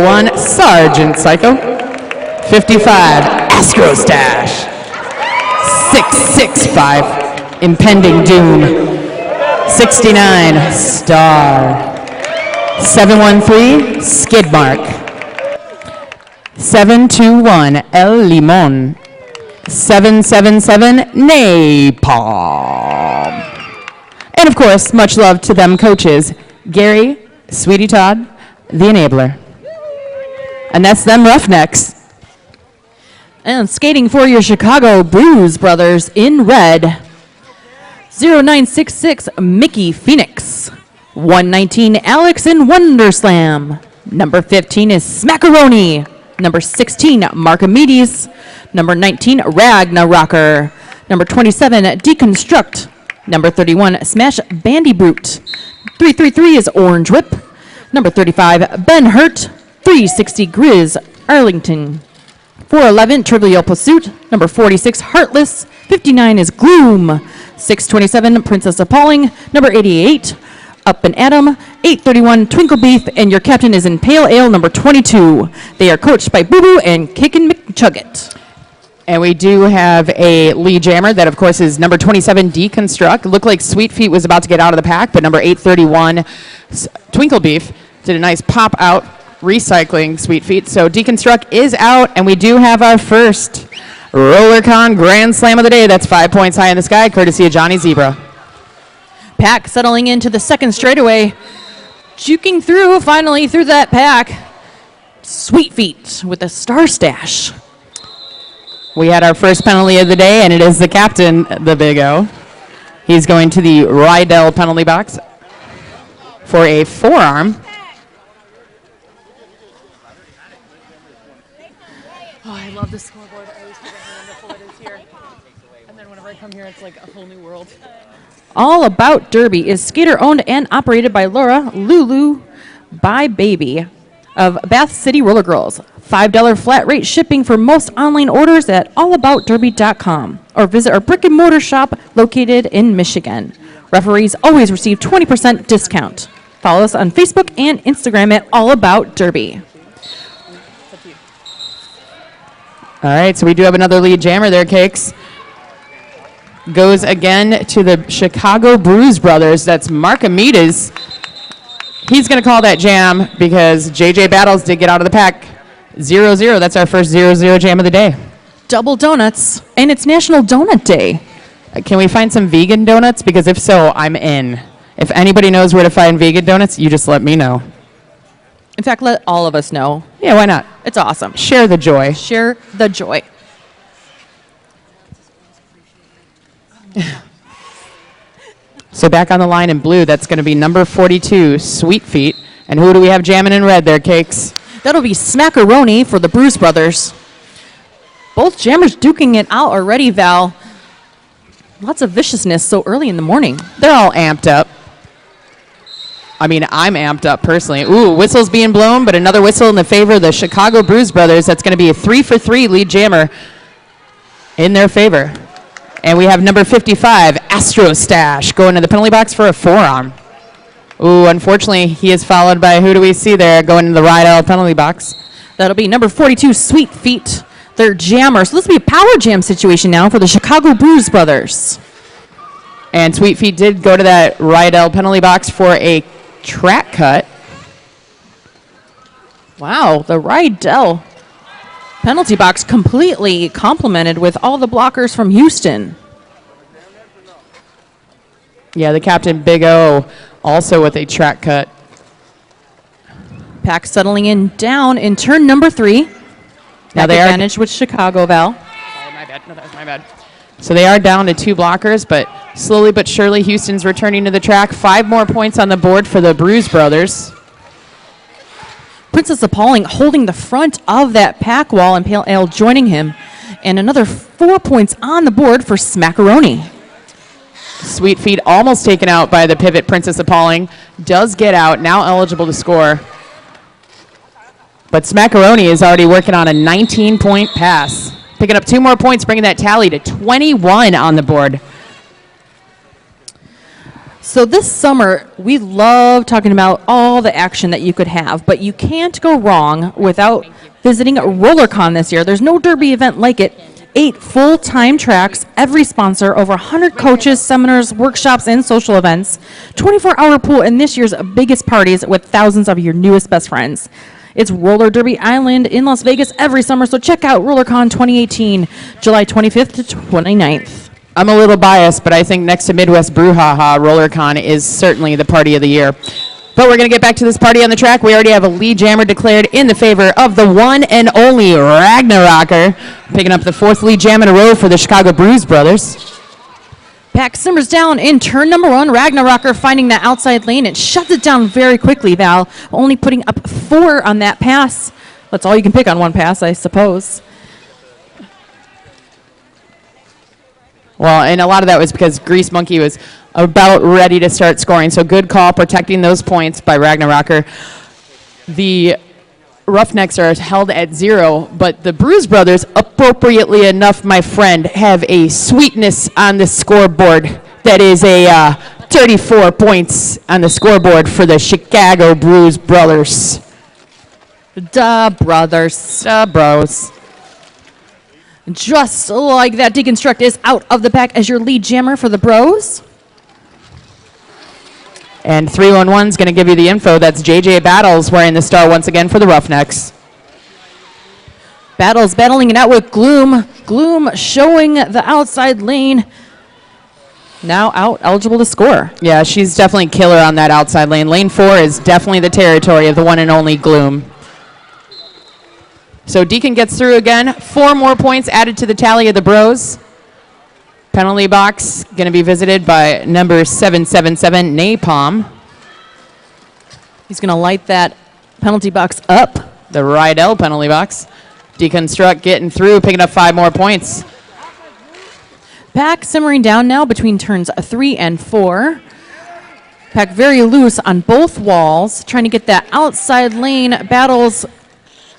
1, Sergeant Psycho. 55, Astro Stash. 665, Impending Doom. 69, Star. 713, Skid Mark. 721, El Limon. 777, Napalm. And of course, much love to them coaches, Gary, Sweetie Todd, the Enabler. And that's them Roughnecks. And skating for your Chicago Bruise brothers in red, 0966 Mickey Phoenix, 119 Alex in Wonderslam, number 15 is Smackaroni, number 16 Markomedes, number 19 Ragnarocker, number 27 Deconstruct, number 31 Smash Bandy Brute, 333 is Orange Whip, number 35 Ben Hurt, 360 Grizz Arlington, 411 Trivial Pursuit, number 46 Heartless, 59 is Gloom, 627 Princess Appalling, number 88 Up and Atom, 831 Twinkle Beef, and your captain is in Pale Ale number 22. They are coached by Boo Boo and Kickin' McChuggett. And we do have a lead jammer that, of course, is number 27, Deconstruct. Looked like Sweet Feet was about to get out of the pack, but number 831, Twinkle Beef, did a nice pop-out recycling Sweet Feet. So Deconstruct is out, and we do have our first RollerCon Grand Slam of the day. That's 5 points high in the sky, courtesy of Johnny Zebra. Pack settling into the second straightaway. Juking through, finally, through that pack. Sweet Feet with a Star Stash. We had our first penalty of the day, and it is the captain, the Big O. He's going to the Rydell penalty box for a forearm. Oh, I love the scoreboard. I always forget how wonderful it is here. And then whenever I come here, it's like a whole new world. All About Derby is skater owned and operated by Laura Lulu by Baby of Bath City Roller Girls. $5 flat rate shipping for most online orders at allaboutderby.com or visit our brick and mortar shop located in Michigan. Referees always receive 20% discount. Follow us on Facebook and Instagram at All About Derby. All right, so we do have another lead jammer there, Cakes. Goes again to the Chicago Bruise brothers. That's Markomedes. He's going to call that jam because JJ Battles did get out of the pack. 0-0. That's our first 0-0 jam of the day. Double donuts, and it's National Donut Day. Can we find some vegan donuts? Because if so, I'm in. If anybody knows where to find vegan donuts, you just let me know. In fact, let all of us know. Yeah, why not? It's awesome. Share the joy. Share the joy. So back on the line in blue, that's going to be number 42, Sweet Feet. And who do we have jamming in red there, Cakes? That'll be Smackaroni for the Bruise brothers. Both jammers duking it out already, Val. Lots of viciousness so early in the morning. They're all amped up. I mean, I'm amped up personally. Ooh, whistle's being blown, but another whistle in the favor of the Chicago Bruise brothers. That's going to be a 3-for-3 lead jammer in their favor. And we have number 55, Astro Stash, going to the penalty box for a forearm. Ooh, unfortunately, he is followed by, who do we see there, going to the Rydell penalty box? That'll be number 42, Sweet Feet. They're jammers. So this will be a power jam situation now for the Chicago Bruise brothers. And Sweet Feet did go to that Rydell penalty box for a track cut. Wow, the Rydell penalty box completely complemented with all the blockers from Houston. Yeah, the captain, Big O, also with a track cut. Pack settling in down in turn number 3. Now they advantage with Chicago, Val. Oh, my bad. No, that was my bad. So they are down to 2 blockers, but slowly but surely Houston's returning to the track. 5 more points on the board for the Bruise brothers. Princess Appalling holding the front of that pack wall, and Pale Ale joining him. And another 4 points on the board for Smackaroni. Sweet Feet almost taken out by the pivot. Princess Appalling does get out, now eligible to score. But Smackaroni is already working on a 19-point pass. Picking up 2 more points, bringing that tally to 21 on the board. So this summer, we love talking about all the action that you could have, but you can't go wrong without visiting RollerCon this year. There's no derby event like it. 8 full-time tracks, every sponsor, over 100 coaches, seminars, workshops, and social events, 24-hour pool, and this year's biggest parties with thousands of your newest best friends. It's Roller Derby Island in Las Vegas every summer, so check out RollerCon 2018, July 25th to 29th. I'm a little biased, but I think next to Midwest BrewHaHa, RollerCon is certainly the party of the year. But we're going to get back to this party on the track. We already have a lead jammer declared in the favor of the one and only Ragnarocker, picking up the 4th lead jam in a row for the Chicago Bruise brothers. Pack simmers down in turn number 1. Ragnarocker finding that outside lane and shuts it down very quickly, Val, only putting up 4 on that pass. That's all you can pick on one pass, I suppose. Well, and a lot of that was because Grease Monkey was about ready to start scoring. So good call, protecting those points by Ragnarocker. The Roughnecks are held at 0, but the Bruise brothers, appropriately enough, my friend, have a sweetness on the scoreboard that is a 34 points on the scoreboard for the Chicago Bruise brothers. Duh, brothers. Duh, bros. Just like that, Deconstruct is out of the pack as your lead jammer for the bros. And 311 is going to give you the info. That's JJ Battles wearing the star once again for the Roughnecks. Battles battling it out with Gloom. Gloom showing the outside lane. Now out, eligible to score. Yeah, she's definitely killer on that outside lane. Lane 4 is definitely the territory of the one and only Gloom. So Deacon gets through again. 4 more points added to the tally of the bros. Penalty box going to be visited by number 777, Napalm. He's going to light that penalty box up. The Rydell penalty box. Deconstruct getting through, picking up 5 more points. Pack simmering down now between turns 3 and 4. Pack very loose on both walls, trying to get that outside lane.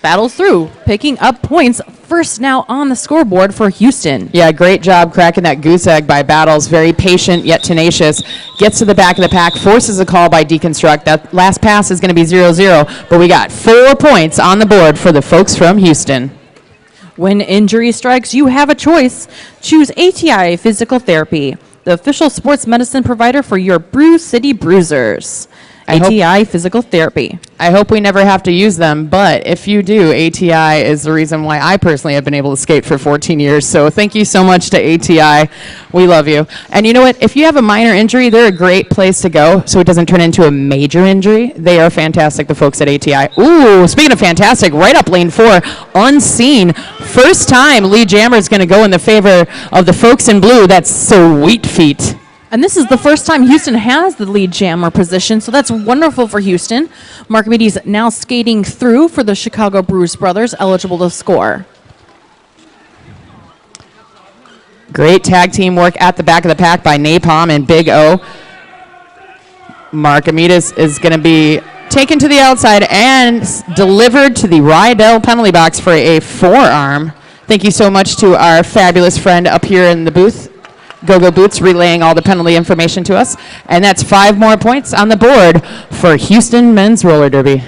Battles through, picking up points. First now on the scoreboard for Houston. Yeah, great job cracking that goose egg by Battles. Very patient yet tenacious. Gets to the back of the pack, forces a call by Deconstruct. That last pass is going to be 0-0, but we got 4 points on the board for the folks from Houston. When injury strikes, you have a choice. Choose ATI Physical Therapy, the official sports medicine provider for your Bruise City Bruisers. ATI Physical Therapy. I hope we never have to use them, but if you do, ATI is the reason why I personally have been able to skate for 14 years. So thank you so much to ATI. We love you. And you know what? If you have a minor injury, they're a great place to go so it doesn't turn into a major injury. They are fantastic, the folks at ATI. Ooh, speaking of fantastic, right up lane 4, unseen. First time lead jammer is going to go in the favor of the folks in blue. That's Sweet Feet. And this is the first time Houston has the lead jammer position, so that's wonderful for Houston. Mark Meady's now skating through for the Chicago Bruise brothers, eligible to score. Great tag team work at the back of the pack by Napalm and Big O. Mark Amidas is going to be taken to the outside and delivered to the Rydell penalty box for a forearm. Thank you so much to our fabulous friend up here in the booth, Go-Go Boots, relaying all the penalty information to us. And that's 5 more points on the board for Houston men's roller derby.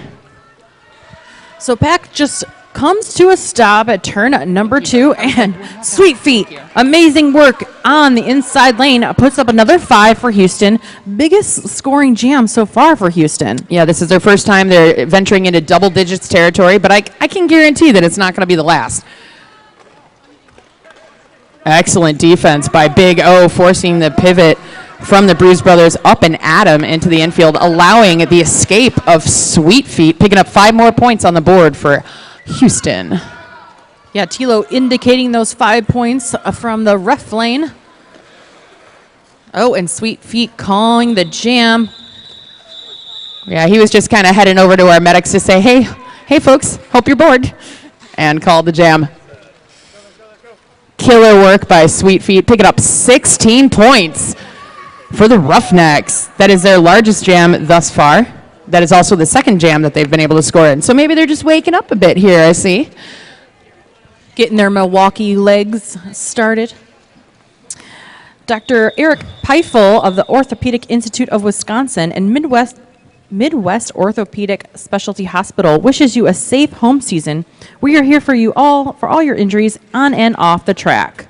So Pack just comes to a stop at turn number 2, and Sweet Feet, amazing work on the inside lane, puts up another 5 for Houston. Biggest scoring jam so far for Houston. Yeah, this is their first time they're venturing into double digits territory, but I can guarantee that it's not going to be the last. Excellent defense by Big O, forcing the pivot from the Bruise brothers up and at him into the infield, allowing the escape of Sweet Feet, picking up 5 more points on the board for Houston. Yeah, Tilo indicating those 5 points from the ref lane. Oh, and Sweet Feet calling the jam. Yeah, he was just kind of heading over to our medics to say, hey folks, hope you're bored, and called the jam. Killer work by Sweet Feet, picking up 16 points for the Roughnecks. That is their largest jam thus far. That is also the second jam that they've been able to score in. So maybe they're just waking up a bit here, I see. Getting their Milwaukee legs started. Dr. Eric Peifel of the Orthopedic Institute of Wisconsin and Midwest Orthopedic Specialty Hospital wishes you a safe home season. We are here for you all, for all your injuries on and off the track.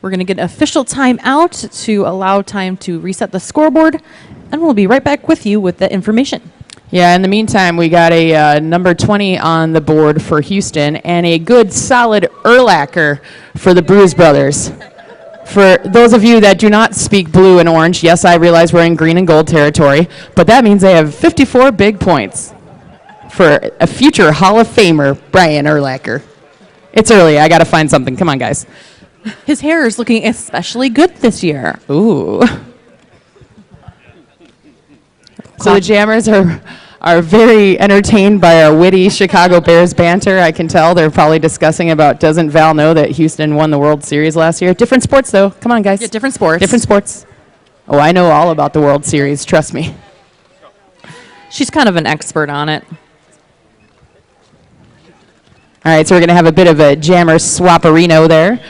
We're going to get an official timeout to allow time to reset the scoreboard, and we'll be right back with you with the information. Yeah, in the meantime, we got a number 20 on the board for Houston and a good solid Urlacher for the Bruise brothers. For those of you that do not speak blue and orange, yes, I realize we're in green and gold territory, but that means they have 54 big points for a future Hall of Famer, Brian Urlacher. It's early. I got to find something. Come on, guys. His hair is looking especially good this year. Ooh. So the Jammers are very entertained by our witty Chicago Bears banter. I can tell they're probably discussing about, doesn't Val know that Houston won the World Series last year? Different sports, though. Come on, guys. Yeah, different sports. Different sports. Oh, I know all about the World Series. Trust me. She's kind of an expert on it. All right, so we're going to have a bit of a Jammer swapperino there.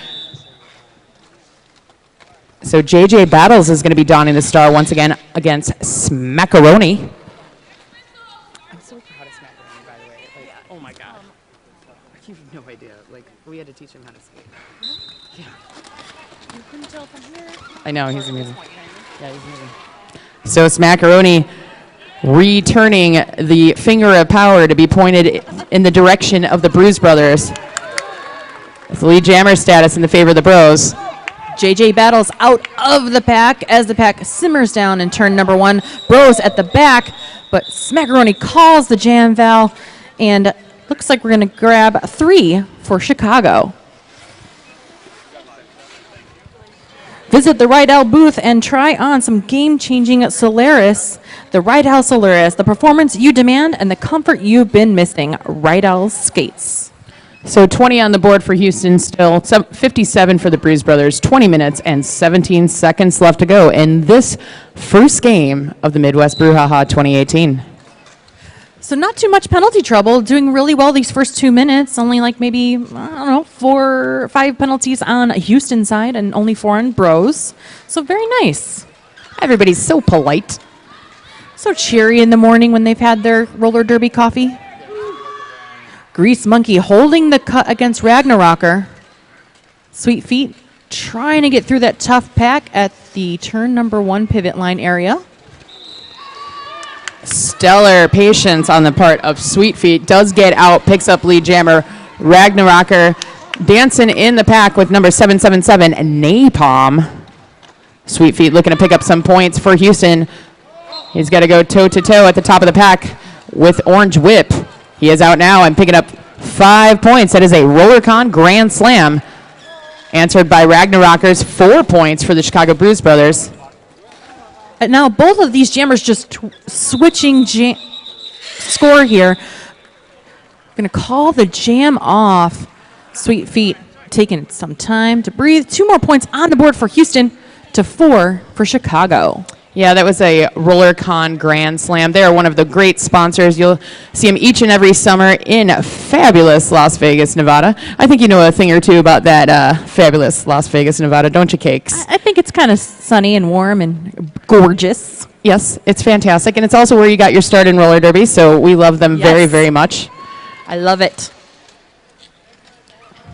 So J.J. Battles is going to be donning the star once again against Smackaroni. I'm so proud of Smackaroni, by the way. Like, oh my God. You have no idea. Like, we had to teach him how to skate. Yeah. You couldn't tell from here. I know, he's amazing. Yeah, he's amazing. So Smackaroni returning the finger of power to be pointed in the direction of the Bruise brothers. It's the lead Jammer status in the favor of the Bros. JJ Battles out of the pack as the pack simmers down in turn number 1. Bros at the back, but Smackaroni calls the jam Val, and looks like we're going to grab 3 for Chicago. Visit the Rydell booth and try on some game-changing Solaris. The Rydell Solaris, the performance you demand and the comfort you've been missing. Rydell skates. So 20 on the board for Houston still, 57 for the Bruise brothers, 20 minutes and 17 seconds left to go in this first game of the Midwest BrewHaHa 2018. So not too much penalty trouble, doing really well these first 2 minutes, only like maybe, I don't know, 4 or 5 penalties on Houston side and only 4 on Bros. So very nice. Everybody's so polite. So cheery in the morning when they've had their roller derby coffee. Grease Monkey holding the cut against Ragnarocker. Sweet Feet trying to get through that tough pack at the turn number 1 pivot line area. Stellar patience on the part of Sweet Feet. Does get out, picks up lead Jammer. Ragnarocker dancing in the pack with number 777, Napalm. Sweet Feet looking to pick up some points for Houston. He's got to go toe-to-toe at the top of the pack with Orange Whip. He is out now and picking up 5 points. That is a RollerCon Grand Slam. Answered by Ragnarokers, 4 points for the Chicago Bruise brothers. And now both of these jammers just switching score here. Going to call the jam off. Sweet Feet taking some time to breathe. 2 more points on the board for Houston to 4 for Chicago. Yeah, that was a RollerCon Grand Slam. They are one of the great sponsors. You'll see them each and every summer in fabulous Las Vegas, Nevada. I think you know a thing or two about that fabulous Las Vegas, Nevada, don't you, Cakes? I think it's kind of sunny and warm and gorgeous. Yes, it's fantastic. And it's also where you got your start in roller derby, so we love them very, very much. I love it.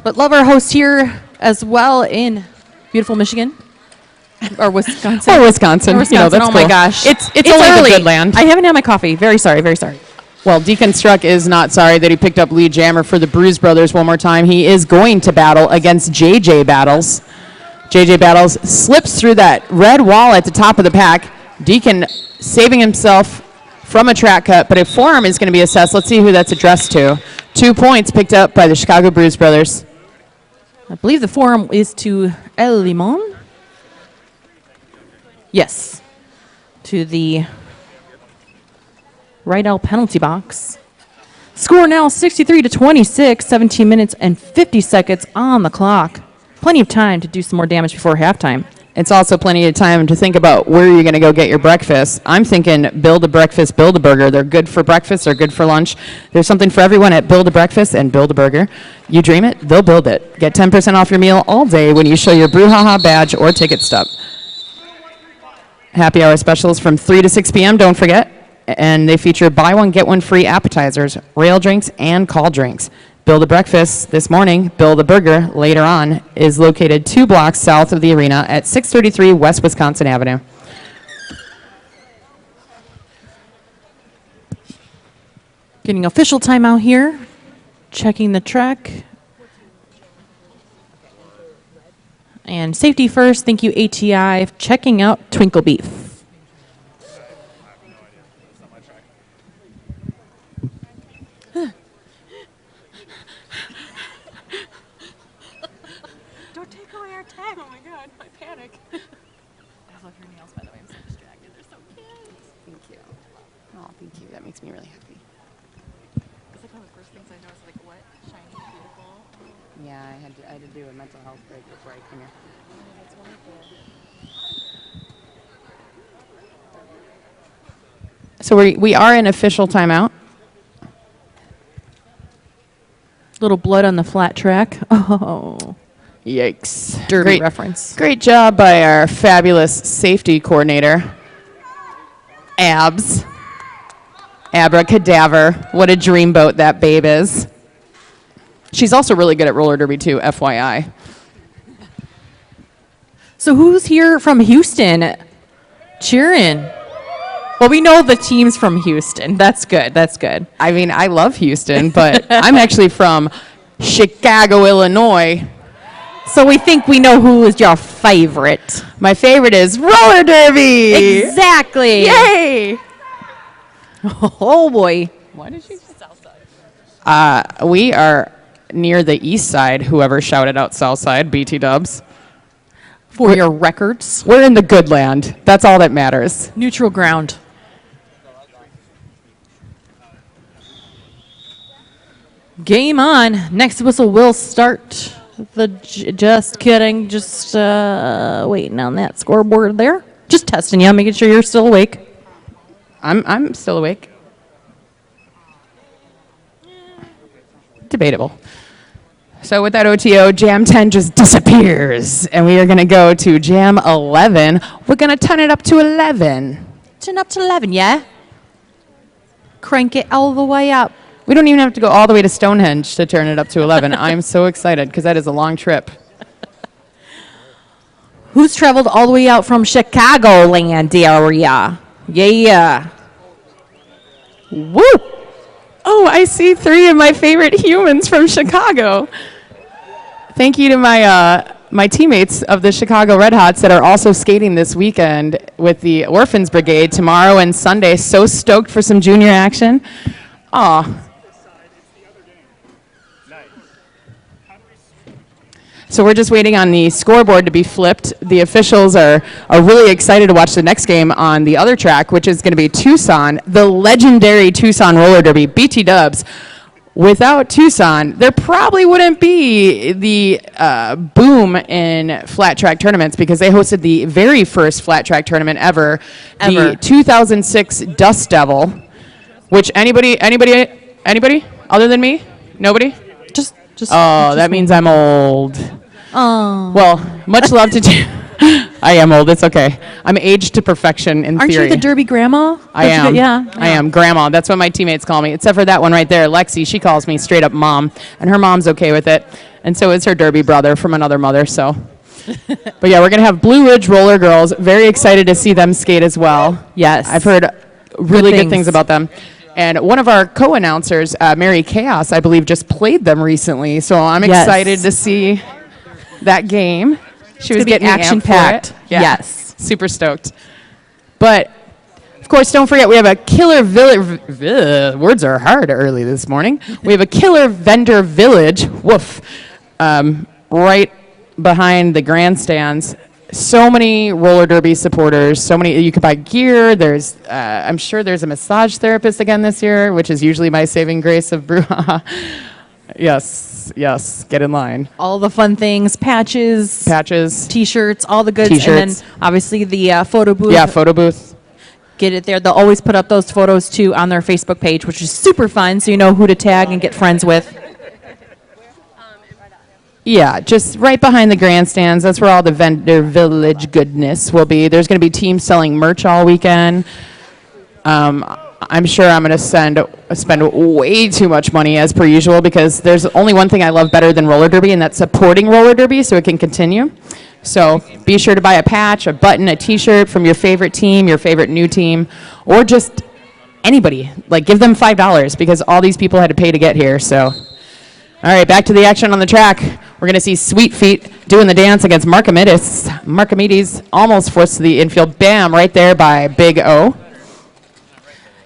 But love our host here as well in beautiful Michigan. Or Wisconsin. Or Wisconsin. Or Wisconsin. You know, that's oh cool. My gosh. It's only early. the good land. I haven't had my coffee. Very sorry, very sorry. Well, Deconstruct is not sorry that he picked up lead jammer for the Bruise brothers one more time. He is going to battle against JJ Battles. JJ Battles slips through that red wall at the top of the pack. Deacon saving himself from a track cut, but a forearm is going to be assessed. Let's see who that's addressed to. 2 points picked up by the Chicago Bruise brothers. I believe the forearm is to El Limon. Yes. To the Rydell penalty box. Score now 63-26, 17 minutes and 50 seconds on the clock. Plenty of time to do some more damage before halftime. It's also plenty of time to think about where you're going to go get your breakfast. I'm thinking Build a Breakfast, Build a Burger. They're good for breakfast. They're good for lunch. There's something for everyone at Build a Breakfast and Build a Burger. You dream it, they'll build it. Get 10% off your meal all day when you show your BrewHaHa badge or ticket stub. Happy hour specials from 3 to 6 p.m., don't forget. And they feature buy one, get one free appetizers, rail drinks, and call drinks. Bill the Breakfast this morning, Bill the Burger later on, is located 2 blocks south of the arena at 633 West Wisconsin Avenue. Getting official timeout here. Checking the track. And safety first. Thank you, ATI. Checking out Twinkle Beef. Don't take away our time. Oh my God, I panic. I love your nails, by the way. I'm so distracted. They're so cute. Thank you. Oh, thank you. That makes me really happy. It's like one of the first things I noticed, like what shiny, beautiful. Yeah, I had to do a mental health break before I came here. That's wonderful. So we are in official timeout. Little blood on the flat track. Oh, Yikes. derby reference. Great job by our fabulous safety coordinator, Abs. Abracadaver. What a dreamboat that babe is. She's also really good at roller derby, too, FYI. So who's here from Houston cheering? Well, we know the team's from Houston. That's good. That's good. I mean, I love Houston, but I'm actually from Chicago, Illinois. So we think we know who is your favorite. My favorite is roller derby. Exactly. Yay! Oh, boy. Why did she say Southside? We are near the east side, whoever shouted out Southside, BT Dubs. For your records. We're in the good land. That's all that matters. Neutral ground. Game on. Next whistle will start. Just kidding. Just waiting on that scoreboard there. Just testing you, making sure you're still awake. I'm still awake. Debatable. So with that OTO, Jam 10 just disappears, and we are going to go to Jam 11. We're going to turn it up to 11. Turn up to 11, yeah? Crank it all the way up. We don't even have to go all the way to Stonehenge to turn it up to 11. I'm so excited because that is a long trip. Who's traveled all the way out from Chicagoland area? Yeah. Woo! Oh, I see 3 of my favorite humans from Chicago. Thank you to my teammates of the Chicago Red Hots that are also skating this weekend with the Orphans Brigade tomorrow and Sunday. So stoked for some junior action. Aw. So we're just waiting on the scoreboard to be flipped. The officials are really excited to watch the next game on the other track, which is going to be Tucson, the legendary Tucson Roller Derby, BT Dubs. Without Tucson, there probably wouldn't be the boom in flat track tournaments because they hosted the very first flat track tournament ever. The 2006 Dust Devil, which anybody other than me? Nobody? Just That means I'm old. Oh. Well, much love to you. I am old. It's okay. I'm aged to perfection in Aren't theory. you the derby grandma? I am. Yeah. I am. Grandma. That's what my teammates call me. Except for that one right there, Lexi. She calls me straight up mom. And her mom's okay with it. And so is her derby brother from another mother. So, but yeah, we're going to have Blue Ridge Roller Girls. Very excited to see them skate as well. Yes. I've heard really good things about them. And one of our co-announcers, Mary Chaos, I believe, just played them recently. So I'm excited to see that game. She was getting action-packed. Yeah. Yes. Super stoked. But, of course, don't forget, we have a killer village. Words are hard early this morning. We have a killer vendor village, woof, right behind the grandstands. So many roller derby supporters. So many. You can buy gear. There's, I'm sure there's a massage therapist again this year, which is usually my saving grace of BrewHaHa. Yes. Get in line. All the fun things, patches, T-shirts, all the goods. And then, obviously, the photo booth. Yeah, photo booth. Get it there. They'll always put up those photos, too, on their Facebook page, which is super fun, so you know who to tag and get friends with. Yeah, just right behind the grandstands. That's where all the vendor village goodness will be. There's going to be teams selling merch all weekend. I'm sure I'm going to spend way too much money as per usual because there's only one thing I love better than roller derby, and that's supporting roller derby so it can continue. So be sure to buy a patch, a button, a T-shirt from your favorite team, your favorite new team, or just anybody. Like, give them $5 because all these people had to pay to get here. So, all right, back to the action on the track. We're going to see Sweet Feet doing the dance against Markamides. Markamides almost forced to the infield. Bam, right there by Big O.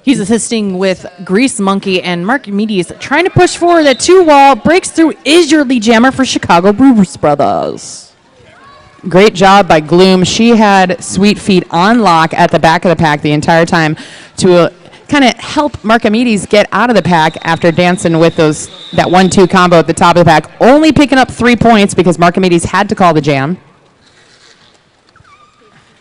He's assisting with Grease Monkey, and Markamides trying to push forward. That 2-wall breaks through, is your lead jammer for Chicago Bruise Brothers. Great job by Gloom. She had Sweet Feet on lock at the back of the pack the entire time to kind of help Markamides get out of the pack after dancing with that 1-2 combo at the top of the pack. Only picking up 3 points because Markamides had to call the jam.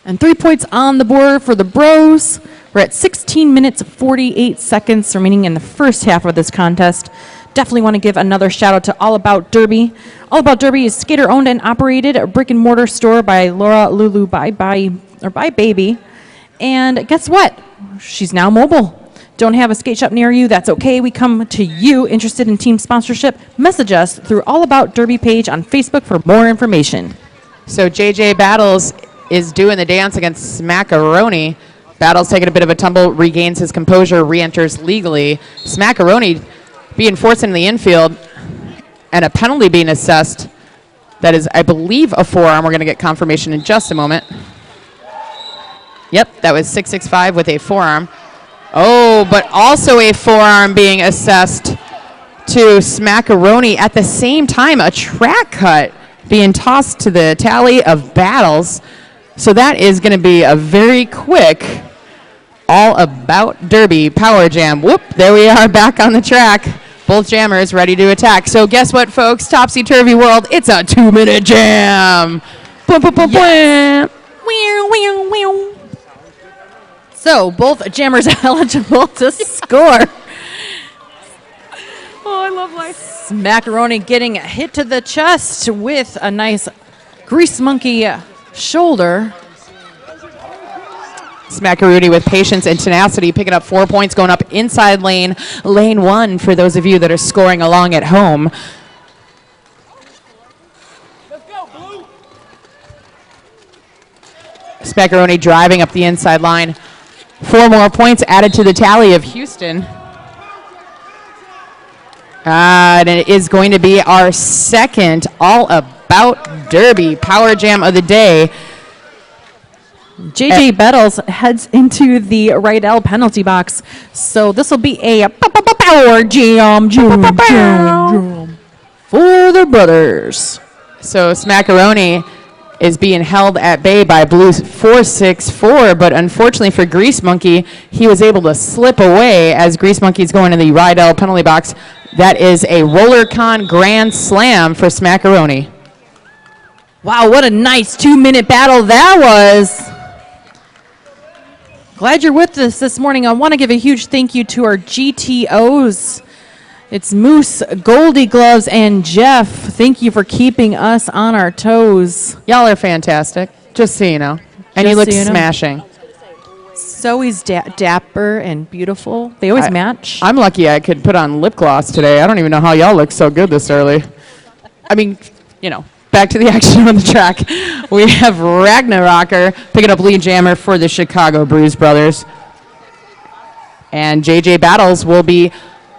And 3 points on the board for the Bros. We're at 16 minutes, 48 seconds remaining in the first half of this contest. Definitely want to give another shout out to All About Derby. All About Derby is skater owned and operated, a brick and mortar store by Laura Lulu by Baby. And guess what? She's now mobile. Don't have a skate shop near you? That's okay. We come to you interested in team sponsorship. Message us through All About Derby page on Facebook for more information. So JJ Battles is doing the dance against Smackaroni. Battles taking a bit of a tumble, regains his composure, re-enters legally. Smackaroni being forced into the infield and a penalty being assessed. That is, I believe, a forearm. We're going to get confirmation in just a moment. Yep, that was 665 with a forearm. Oh, but also a forearm being assessed to Smackaroni at the same time. A track cut being tossed to the tally of Battles. So that is going to be a very quick All About Derby power jam. Whoop, there we are back on the track. Both jammers ready to attack. So guess what, folks? Topsy-turvy world, it's a 2-minute jam. Boom, boom, boom, yes. Boom. So both jammers are eligible to score. Oh, I love life. Smackaroni getting hit to the chest with a nice Grease Monkey shoulder. Smackaroni with patience and tenacity, picking up 4 points, going up inside lane 1 for those of you that are scoring along at home. Let's go, Blue. Smackaroni driving up the inside line. 4 more points added to the tally of Houston. And it is going to be our second All About Derby power jam of the day. JJ Battles heads into the right L penalty box. So this will be a power jam for the brothers. So Smackaroni is being held at bay by Blue 464, but unfortunately for Grease Monkey, he was able to slip away as Grease Monkey's going to the right L penalty box. That is a RollerCon Grand Slam for Smackaroni. Wow, what a nice 2-minute battle that was. Glad you're with us this morning. I want to give a huge thank you to our GTOs. It's Moose, Goldie Gloves, and Jeff. Thank you for keeping us on our toes. Y'all are fantastic, just so you know. And you look smashing. So he's dapper and beautiful. They always match. I'm lucky I could put on lip gloss today. I don't even know how y'all look so good this early. I mean, you know. Back to the action on the track. We have Ragnarocker picking up lead jammer for the Chicago Bruise Brothers. And JJ Battles will be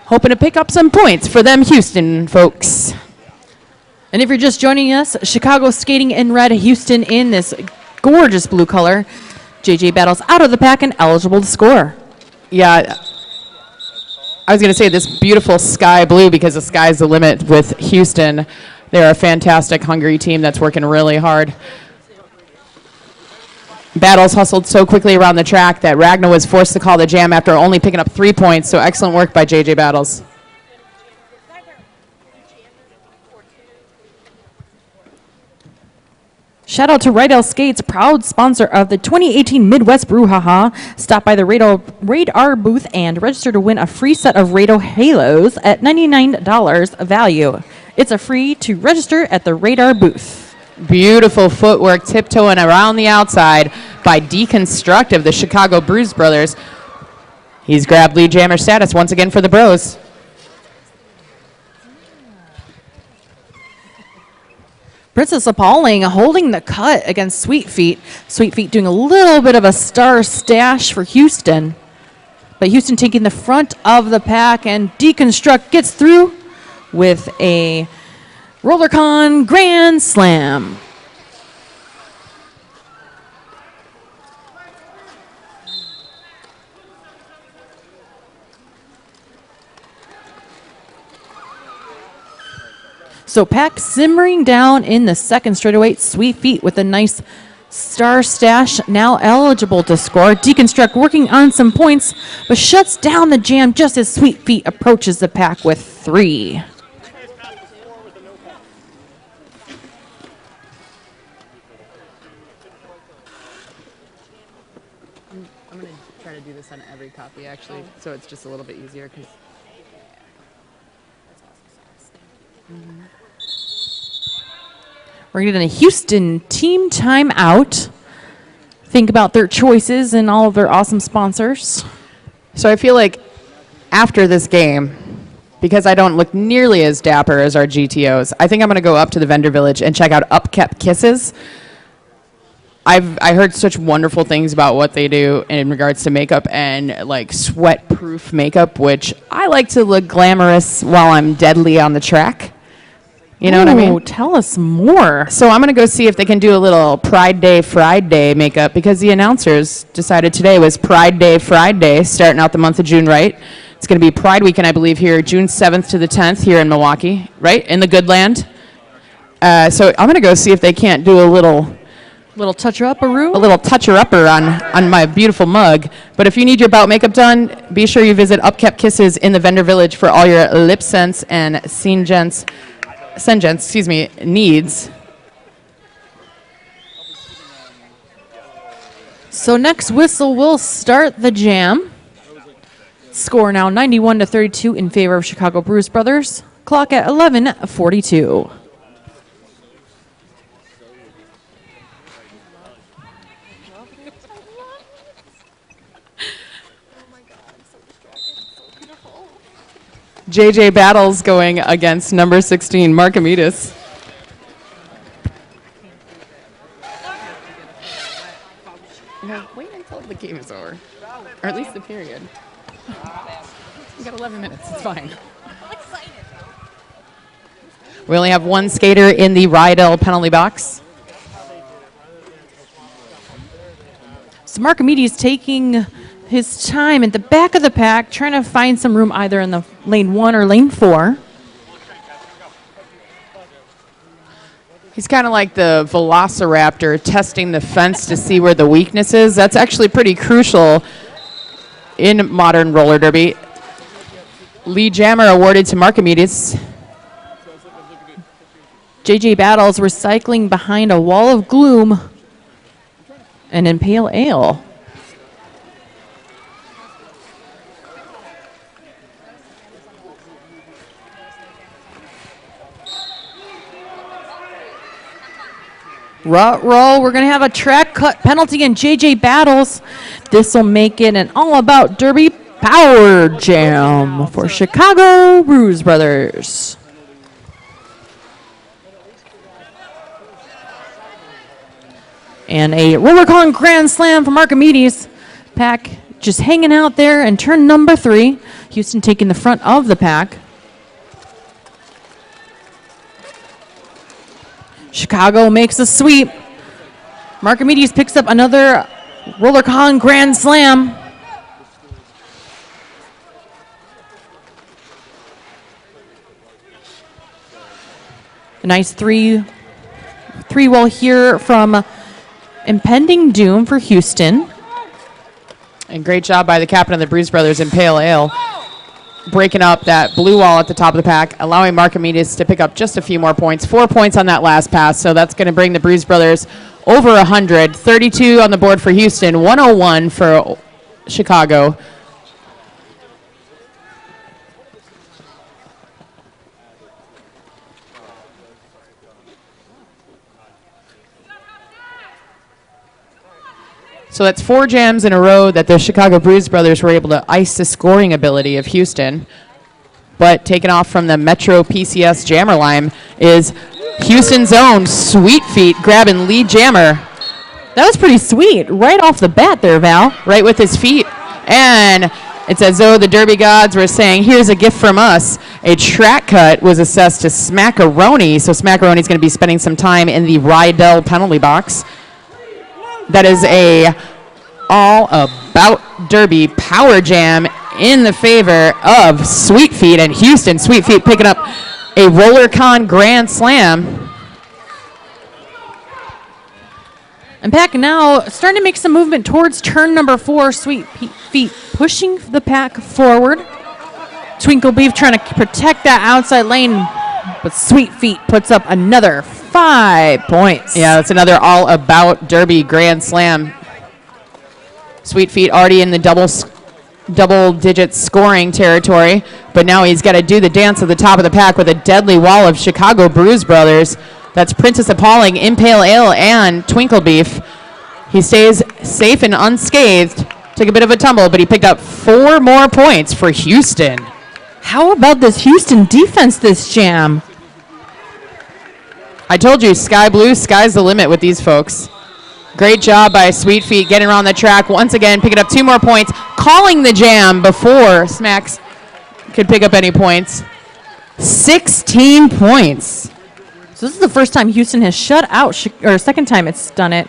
hoping to pick up some points for them Houston folks. And if you're just joining us, Chicago skating in red, Houston in this gorgeous blue color. JJ Battles out of the pack and eligible to score. Yeah, I was going to say this beautiful sky blue because the sky's the limit with Houston. They're a fantastic, hungry team that's working really hard. Battles hustled so quickly around the track that Ragnar was forced to call the jam after only picking up 3 points, so excellent work by JJ Battles. Shout out to Rydell Skates, proud sponsor of the 2018 Midwest BrewHaHa. Stop by the Radar booth and register to win a free set of Radar Halos at $99 value. It's a free to register at the Radar booth. Beautiful footwork, tiptoeing around the outside by Deconstruct of the Chicago Bruise brothers. He's grabbed lead jammer status once again for the Bros. Princess Appalling holding the cut against Sweet Feet. Sweet Feet doing a little bit of a star stash for Houston. But Houston taking the front of the pack, and Deconstruct gets through with a RollerCon Grand Slam. So pack simmering down in the second straightaway. Sweet Feet with a nice star stash, now eligible to score. Deconstruct working on some points, but shuts down the jam just as Sweet Feet approaches the pack with 3. I'm going to try to do this on every copy, actually, so it's just a little bit easier. We're getting a Houston team timeout. Think about their choices and all of their awesome sponsors. So I feel like after this game, because I don't look nearly as dapper as our GTOs, I think I'm going to go up to the vendor village and check out Upkept Kisses. I heard such wonderful things about what they do in regards to makeup and like sweat-proof makeup, which I like to look glamorous while I'm deadly on the track. You know what I mean? Tell us more. So I'm going to go see if they can do a little Pride Day Friday makeup, because the announcers decided today was Pride Day Friday, starting out the month of June, right? It's going to be Pride Weekend, I believe, here, June 7th to the 10th here in Milwaukee, right? In the good land. So I'm going to go see if they can't do a little toucher-upper-oo? A little toucher-upper on my beautiful mug. But if you need your bout makeup done, be sure you visit Upkept Kisses in the vendor village for all your lip scents and Sengents, needs. So next whistle will start the jam. Score now 91-32 in favor of Chicago Bruise brothers. Clock at 11:42. JJ Battles going against number 16, Markamides. No, wait until the game is over. Or at least the period. We got 11 minutes. It's fine. We only have one skater in the Rydell penalty box. So Markamides taking his time at the back of the pack, trying to find some room either in the lane 1 or lane 4. He's kind of like the Velociraptor testing the fence to see where the weakness is. That's actually pretty crucial in modern roller derby. Lead jammer awarded to Markamides. JJ Battles recycling behind a wall of gloom and in pale ale. Rut roll. We're going to have a track cut penalty in JJ Battles. This will make it an all-about derby power jam for Chicago Bruise brothers. And a RollerCon Grand Slam for Markamides. Pack just hanging out there in turn number 3. Houston taking the front of the pack. Chicago makes a sweep. Markamides picks up another RollerCon Grand Slam. A nice three-wall here from Impending Doom for Houston. And great job by the captain of the Bruise brothers in pale ale, breaking up that blue wall at the top of the pack, allowing Markamides to pick up just a few more points. 4 points on that last pass, so that's going to bring the Bruise brothers over 100. 32 on the board for Houston, 101 for Chicago. So that's 4 jams in a row that the Chicago Bruise brothers were able to ice the scoring ability of Houston. But taken off from the Metro PCS jammer line is Houston's own Sweet Feet grabbing lead jammer. That was pretty sweet. Right off the bat there, Val. Right with his feet. And it's as though the Derby gods were saying, here's a gift from us. A track cut was assessed to Smackaroni. So Smackaroni's going to be spending some time in the Rydell penalty box. That is a all about Derby power jam in the favor of Sweet Feet and Houston. Sweet Feet picking up a RollerCon Grand Slam. And Pack now starting to make some movement towards turn number 4. Sweet Feet pushing the pack forward. Twinkle Beef trying to protect that outside lane, but Sweet Feet puts up another 5 points. Yeah, that's another all about Derby Grand Slam. Sweet Feet already in the double-digit scoring territory, but now he's got to do the dance at the top of the pack with a deadly wall of Chicago Bruise brothers. That's Princess Appalling, Impale Ale, and Twinkle Beef. He stays safe and unscathed. Took a bit of a tumble, but he picked up 4 more points for Houston. How about this Houston defense this jam? I told you, Sky Blue, sky's the limit with these folks. Great job by Sweet Feet getting around the track once again, picking up 2 more points, calling the jam before Smacks could pick up any points. 16 points. So this is the first time Houston has shut out, or second time it's done it.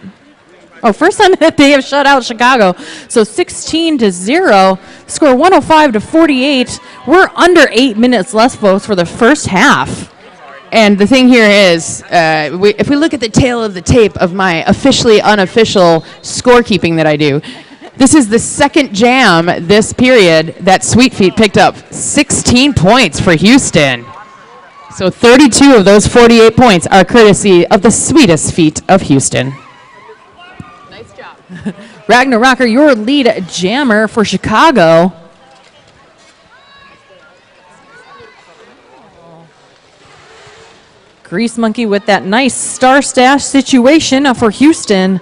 Oh, first time that they have shut out Chicago. So 16-0, score 105-48. We're under 8 minutes left, folks, for the first half. And the thing here is, if we look at the tail of the tape of my officially unofficial scorekeeping that I do, this is the second jam this period that Sweet Feet picked up 16 points for Houston. So 32 of those 48 points are courtesy of the sweetest feet of Houston. Nice job. Rocker, your lead jammer for Chicago. Grease Monkey with that nice star stash situation for Houston.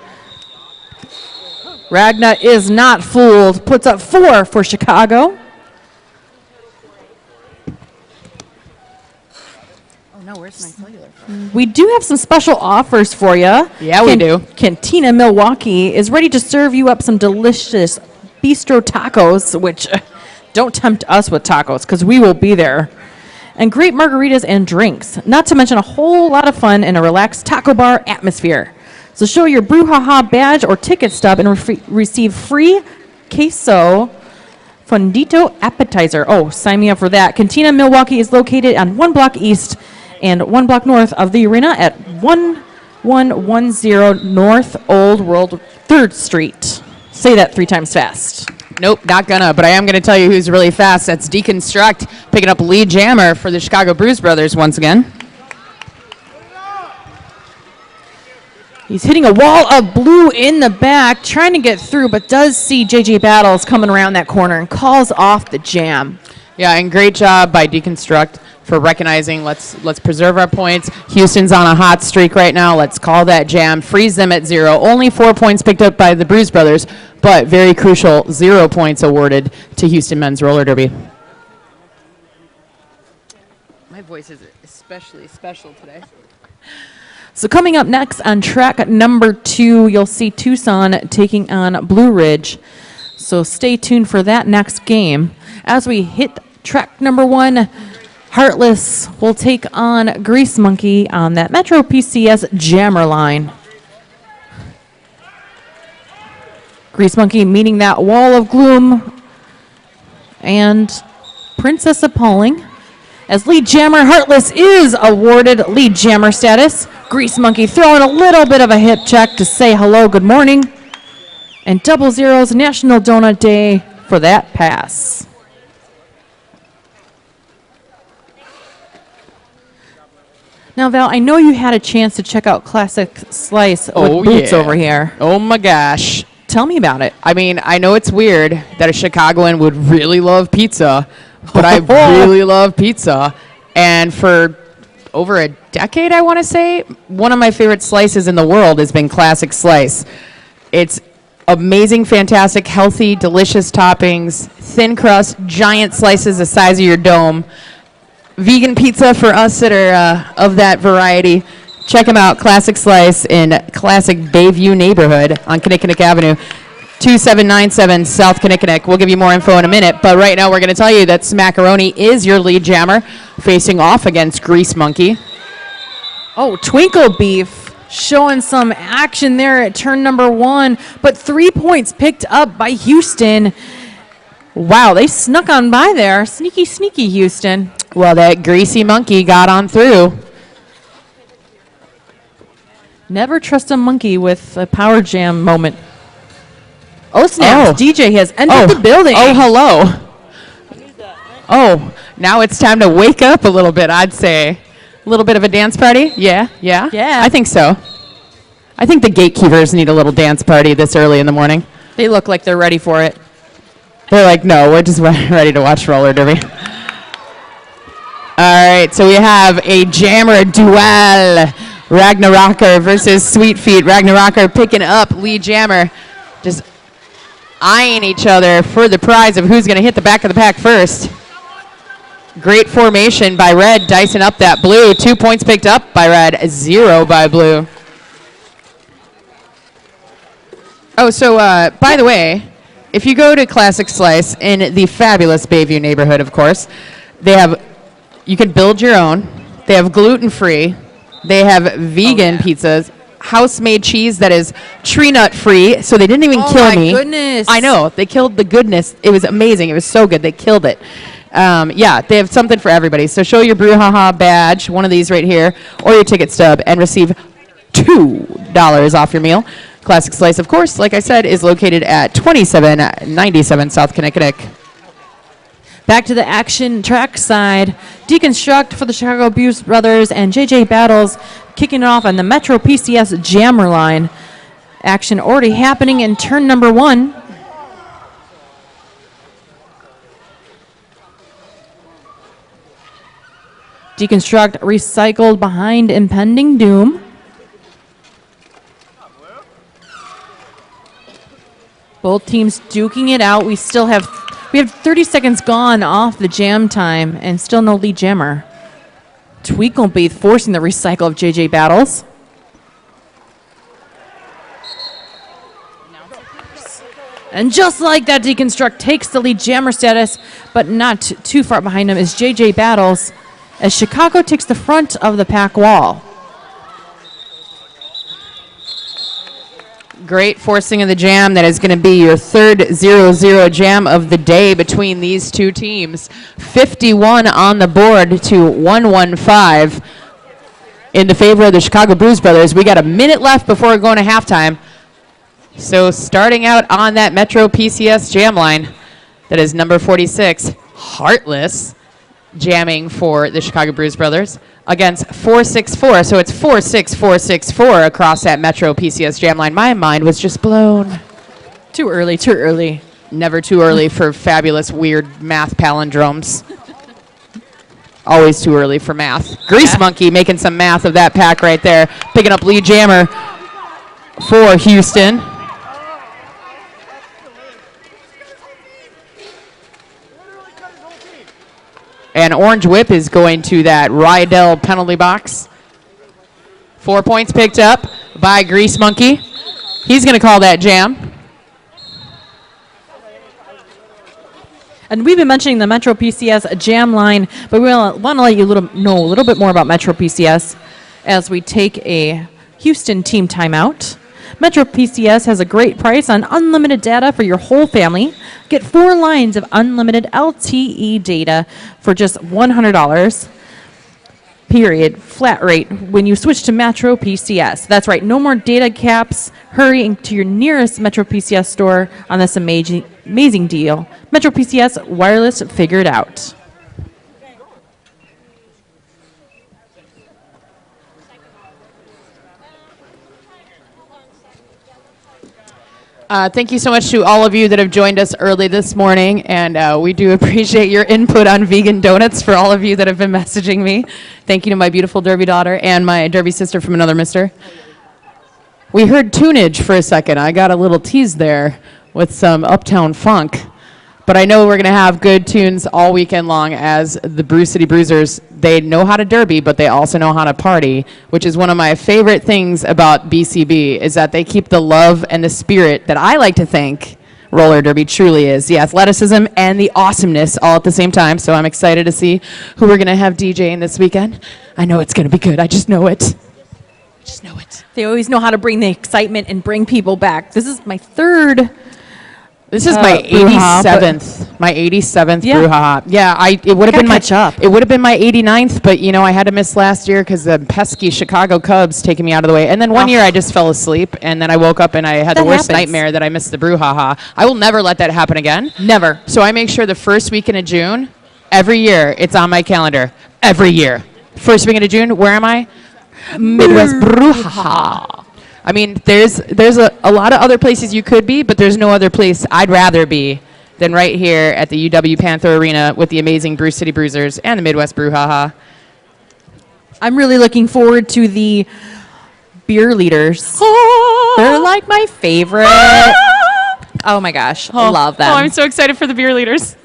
Ragna is not fooled. Puts up 4 for Chicago. Oh no, where's my cellular? We do have some special offers for you. Yeah, we do. Cantina Milwaukee is ready to serve you up some delicious bistro tacos, which don't tempt us with tacos because we will be there. And great margaritas and drinks, not to mention a whole lot of fun in a relaxed taco bar atmosphere. So show your BrewHaHa badge or ticket stub and receive free queso fondito appetizer. Oh, sign me up for that. Cantina Milwaukee is located on 1 block east and 1 block north of the arena at 1110 North Old World 3rd Street. Say that 3 times fast. Nope, not gonna, but I am gonna tell you who's really fast. That's Deconstruct, picking up lead jammer for the Chicago Bruise brothers once again. He's hitting a wall of blue in the back, trying to get through, but does see JJ Battles coming around that corner and calls off the jam. Yeah, and great job by Deconstruct for recognizing let's preserve our points. Houston's on a hot streak right now. Let's call that jam, freeze them at 0. Only 4 points picked up by the Bruise brothers, but very crucial 0 points awarded to Houston men's roller derby. My voice is especially special today. So coming up next on track number 2, you'll see Tucson taking on Blue Ridge. So stay tuned for that next game. As we hit track number 1, Heartless will take on Grease Monkey on that Metro PCS jammer line. Grease Monkey meeting that wall of gloom, and Princess Appalling. As lead jammer, Heartless is awarded lead jammer status. Grease Monkey throwing a little bit of a hip check to say hello, good morning. And 00's National Donut Day for that pass. Now, Val, I know you had a chance to check out Classic Slice with Boots over here. Oh my gosh. Tell me about it. I mean, I know it's weird that a Chicagoan would really love pizza, but I really love pizza. And for over a decade, I want to say, one of my favorite slices in the world has been Classic Slice. It's Amazing, fantastic, healthy, delicious toppings, thin crust, giant slices the size of your dome. Vegan pizza for us that are of that variety. Check them out, Classic Slice in classic Bayview neighborhood on Kinnickinnick Avenue, 2797 South Kinnickinnick. We'll give you more info in a minute, but right now we're going to tell you that Smackaroni is your lead jammer, facing off against Grease Monkey. Oh, Twinkle Beef showing some action there at turn number 1, but 3 points picked up by Houston. Wow, they snuck on by there. Sneaky, sneaky Houston. Well, that Greasy Monkey got on through. Never trust a monkey with a power jam moment. Oh, snaps. DJ has entered the building. Oh, hello. Oh, now it's time to wake up a little bit, I'd say. A little bit of a dance party? Yeah. I think so. I think the gatekeepers need a little dance party this early in the morning. They look like they're ready for it. They're like, no, we're just ready to watch roller derby. All right, so we have a jammer duel. Ragnarocker versus Sweet Feet. Ragnarocker picking up lead jammer. Just eyeing each other for the prize of who's going to hit the back of the pack first. Great formation by Red, dicing up that blue. 2 points picked up by Red, 0 by Blue. Oh, so by the way, if you go to Classic Slice in the fabulous Bayview neighborhood, of course, you can build your own. They have gluten-free. They have vegan pizzas, house-made cheese that is tree nut free, so they didn't even kill me. Oh my goodness. I know, they killed the goodness. It was amazing. It was so good. They killed it. Yeah, they have something for everybody. So show your BrewHaHa badge, one of these right here, or your ticket stub, and receive $2 off your meal. Classic Slice, of course, like I said, is located at 2797 South Kinnickinnick. Back to the action track side. Deconstruct for the Chicago Bruise Brothers and JJ Battles kicking it off on the Metro PCS jammer line. Action already happening in turn number 1. Deconstruct recycled behind Impending Doom. Both teams duking it out. We have 30 seconds gone off the jam time and still no lead jammer. Tweaklebeath forcing the recycle of JJ Battles. And just like that, Deconstruct takes the lead jammer status, but not too far behind him is JJ Battles as Chicago takes the front of the pack wall. Great forcing of the jam. That is going to be your third 0-0 jam of the day between these two teams. 51 on the board to 115 in the favor of the Chicago Bruise Brothers. We got a minute left before going to halftime. So starting out on that Metro PCS jam line, that is number 46, Heartless, jamming for the Chicago Bruise Brothers against 464. So it's 46464 across that Metro PCS jam line. My mind was just blown. Too early. Never too early for fabulous, weird math palindromes. Always too early for math. Grease Monkey making some math of that pack right there. Picking up lead jammer for Houston. And Orange Whip is going to that Rydell penalty box. 4 points picked up by Grease Monkey. He's going to call that jam. And we've been mentioning the Metro PCS jam line, but we want to let you know a little bit more about Metro PCS as we take a Houston team timeout. Metro PCS has a great price on unlimited data for your whole family. Get 4 lines of unlimited LTE data for just $100. Period. Flat rate when you switch to Metro PCS. That's right, no more data caps. Hurry to your nearest Metro PCS store on this amazing deal. Metro PCS Wireless figured out. Thank you so much to all of you that have joined us early this morning, and we do appreciate your input on vegan donuts for all of you that have been messaging me. Thank you to my beautiful Derby daughter and my Derby sister from another mister. We heard tunage for a second. I got a little tease there with some Uptown Funk. But I know we're going to have good tunes all weekend long as the Brew City Bruisers. They know how to derby, but they also know how to party, which is one of my favorite things about BCB, is that they keep the love and the spirit that I like to think roller derby truly is. The athleticism and the awesomeness all at the same time. So I'm excited to see who we're going to have DJing this weekend. I know it's going to be good. I just know it. Just know it. They always know how to bring the excitement and bring people back. This is my third. This is my BrewHaHa, 87th. My 87th Yeah. BrewHaHa. Yeah, it would have been my catch up. It would have been my 89th, but you know I had to miss last year because the pesky Chicago Cubs taking me out of the way. And then one year I just fell asleep, and then I woke up and I had the That worst happens. nightmare that I missed the BrewHaHa. I will never let that happen again. Never. So I make sure the first weekend of June, every year, it's on my calendar. Every year. First weekend of June, where am I? Midwest BrewHaHa. I mean, there's a lot of other places you could be, but there's no other place I'd rather be than right here at the UW Panther Arena with the amazing Brew City Bruisers and the Midwest BrewHaHa. I'm really looking forward to the beer leaders. They're like my favorite. Oh my gosh, I love them. Oh, I'm so excited for the beer leaders.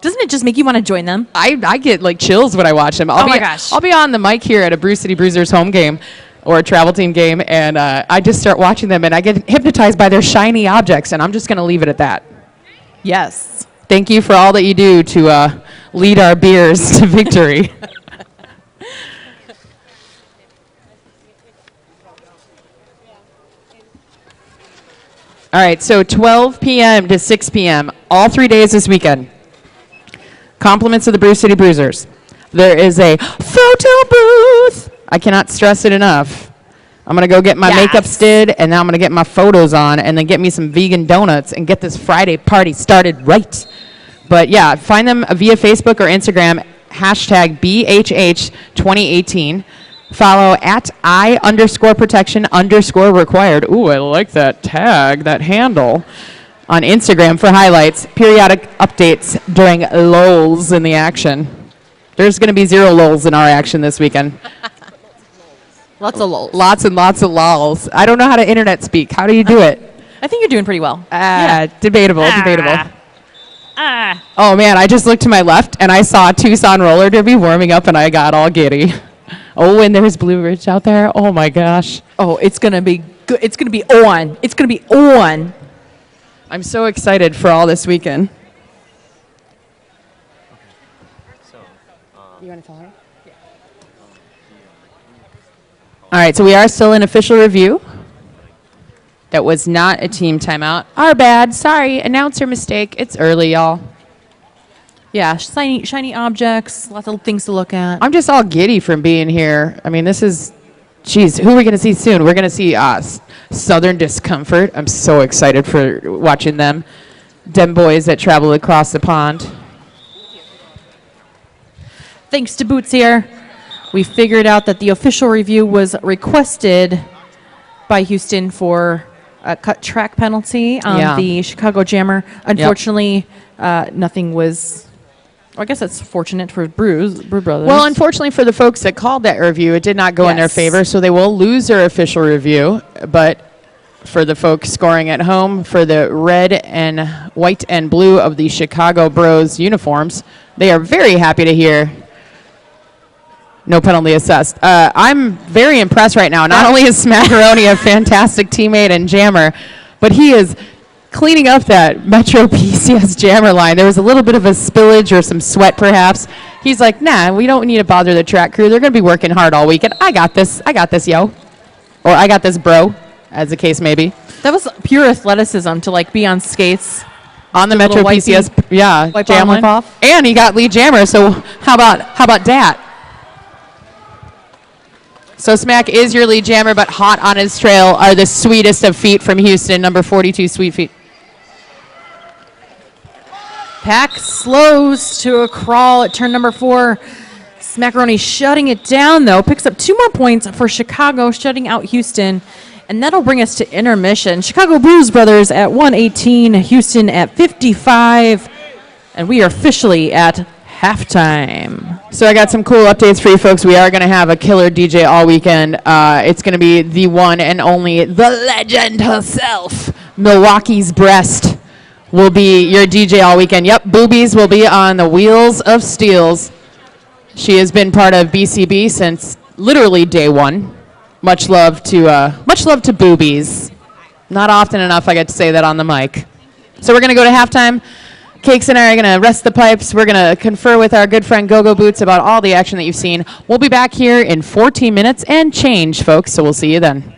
Doesn't it just make you want to join them? I get like chills when I watch them. my gosh. I'll be on the mic here at a Brew City Bruisers home game or a travel team game, and I just start watching them, and I get hypnotized by their shiny objects, and I'm just going to leave it at that. Yes. Thank you for all that you do to lead our beers to victory. All right, so 12 p.m. to 6 p.m., all 3 days this weekend. Compliments of the Brew City Bruisers. There is a photo booth. I cannot stress it enough. I'm going to go get my makeup did, and now I'm going to get my photos on, and then get me some vegan donuts and get this Friday party started right. But yeah, find them via Facebook or Instagram, hashtag BHH2018. Follow at I_protection_required. Ooh, I like that tag, that handle. On Instagram for highlights, periodic updates during lulls in the action. There's going to be 0 lulls in our action this weekend. Lots of lulls. Lots and lots of lulls. I don't know how to internet speak. How do you do it? I think you're doing pretty well. Debatable. Oh, man, I just looked to my left, and I saw Tucson roller derby warming up, and I got all giddy. Oh, and there's Blue Ridge out there. Oh, my gosh. Oh, it's going to be good. It's going to be on. It's going to be on. I'm so excited for all this weekend. You want to follow her? All right, so we are still in official review. That was not a team timeout. Our bad. Sorry. Announcer mistake. It's early, y'all. Yeah, shiny objects, lots of things to look at. I'm just all giddy from being here. I mean, this is, geez, who are we going to see soon? We're going to see Southern Discomfort. I'm so excited for watching them. Dem boys that travel across the pond. Thanks to Boots here, we figured out that the official review was requested by Houston for a cut track penalty on the Chicago Jammer. Unfortunately, nothing was... Well, I guess that's fortunate for Brew Brothers. Well, unfortunately for the folks that called that review, it did not go in their favor, so they will lose their official review. But for the folks scoring at home, for the red and white and blue of the Chicago Bros uniforms, they are very happy to hear no penalty assessed. I'm very impressed right now. Not only is Smackaroni a fantastic teammate and jammer, but he is cleaning up that Metro PCS jammer line. There was a little bit of a spillage or some sweat perhaps. He's like, nah, we don't need to bother the track crew. They're going to be working hard all weekend. I got this, yo. Or I got this, bro, as the case may be. That was pure athleticism to like be on skates. On the Metro PCS, jam line. Off. And he got lead jammer, so how about that? So Smack is your lead jammer, but hot on his trail are the sweetest of feet from Houston, number 42, Sweet Feet. Pack slows to a crawl at turn number 4. Smackaroni shutting it down, though. Picks up 2 more points for Chicago, shutting out Houston. And that'll bring us to intermission. Chicago Bruise Brothers at 118, Houston at 55. And we are officially at halftime. So I got some cool updates for you folks. We are going to have a killer DJ all weekend. It's going to be the one and only, the legend herself, Milwaukee's Breast will be your DJ all weekend. Yep, Boobies will be on the Wheels of Steels. She has been part of BCB since literally day one. Much love to Boobies. Not often enough I get to say that on the mic. So we're going to go to halftime. Cakes and I are going to rest the pipes. We're going to confer with our good friend Go-Go Boots about all the action that you've seen. We'll be back here in 14 minutes and change, folks, so we'll see you then.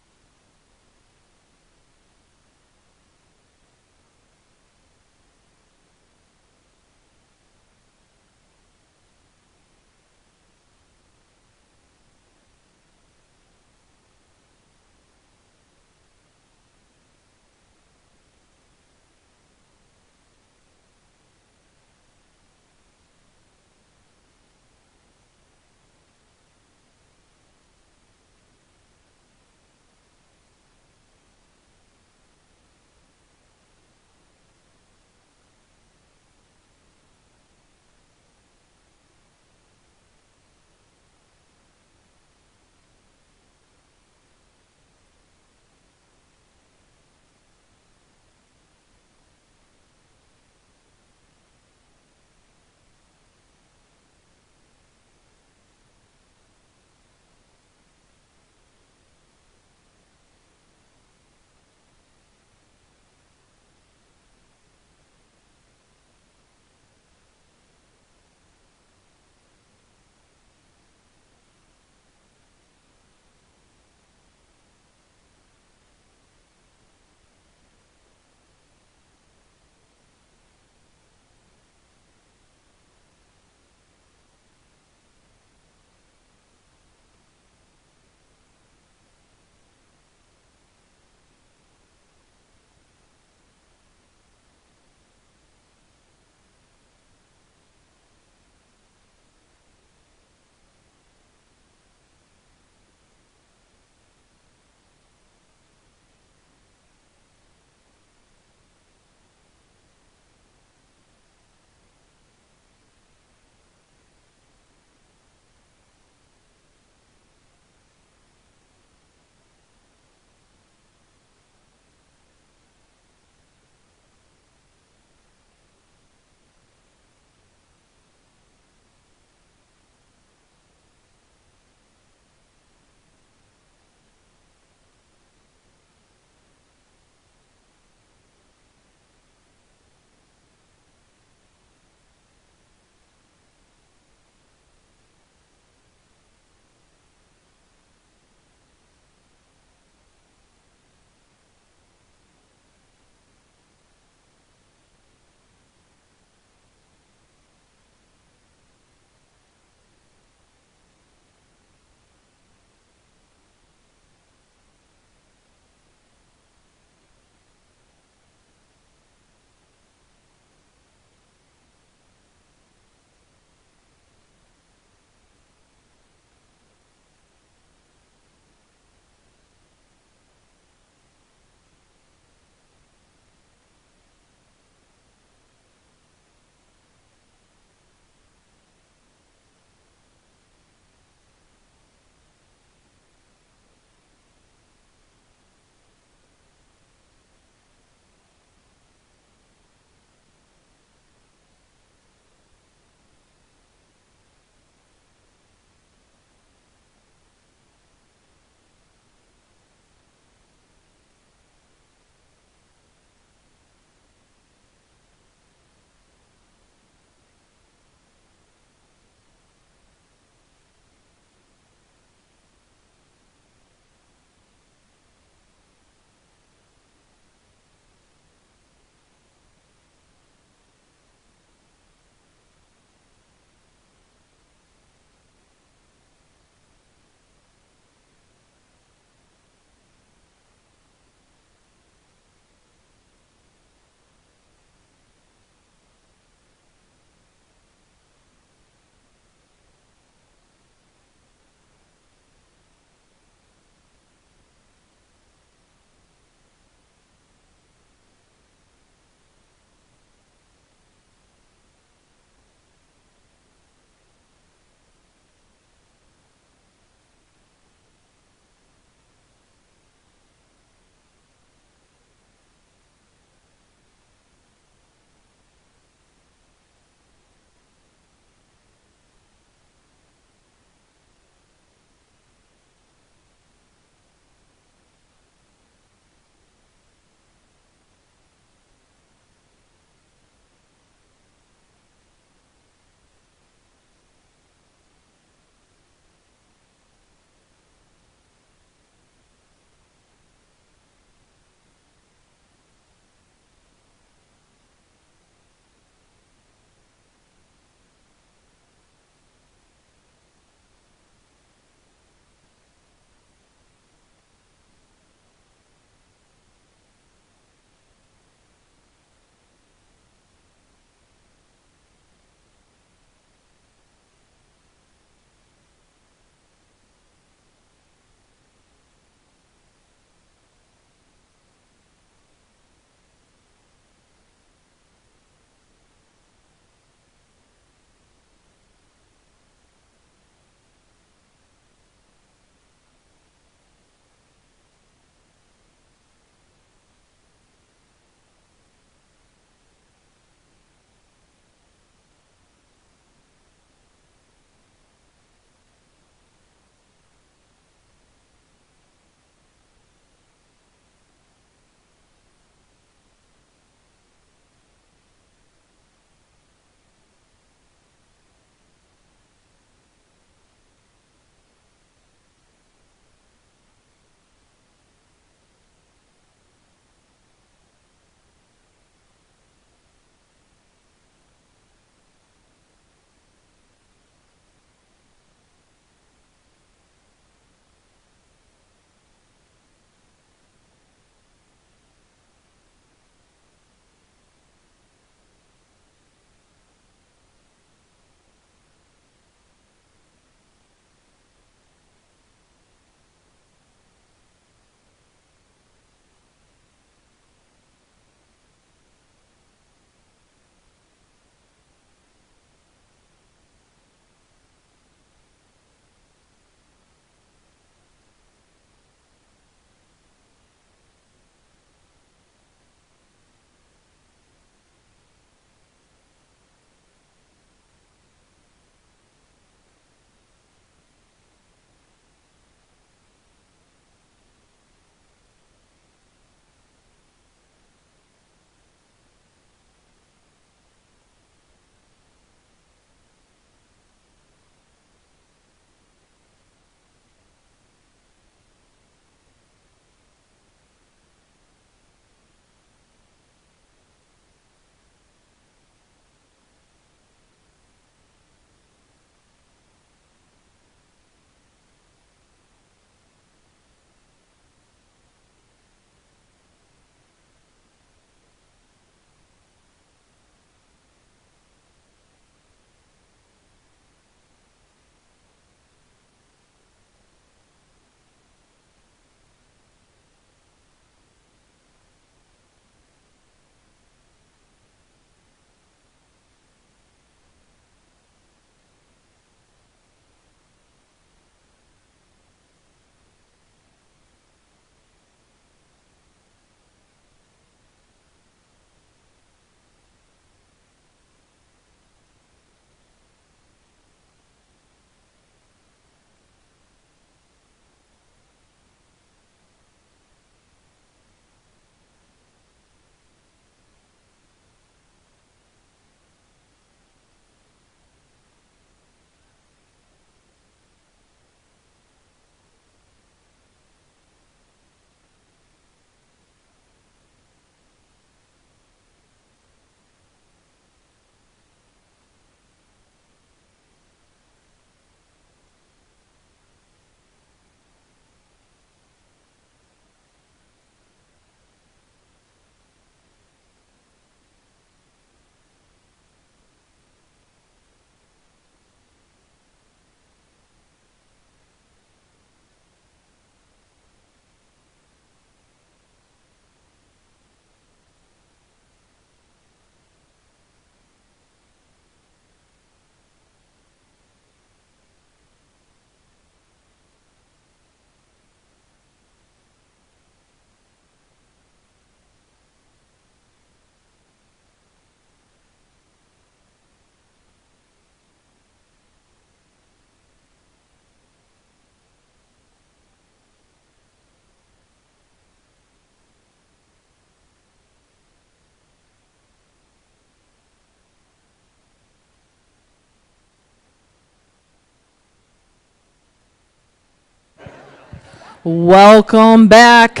Welcome back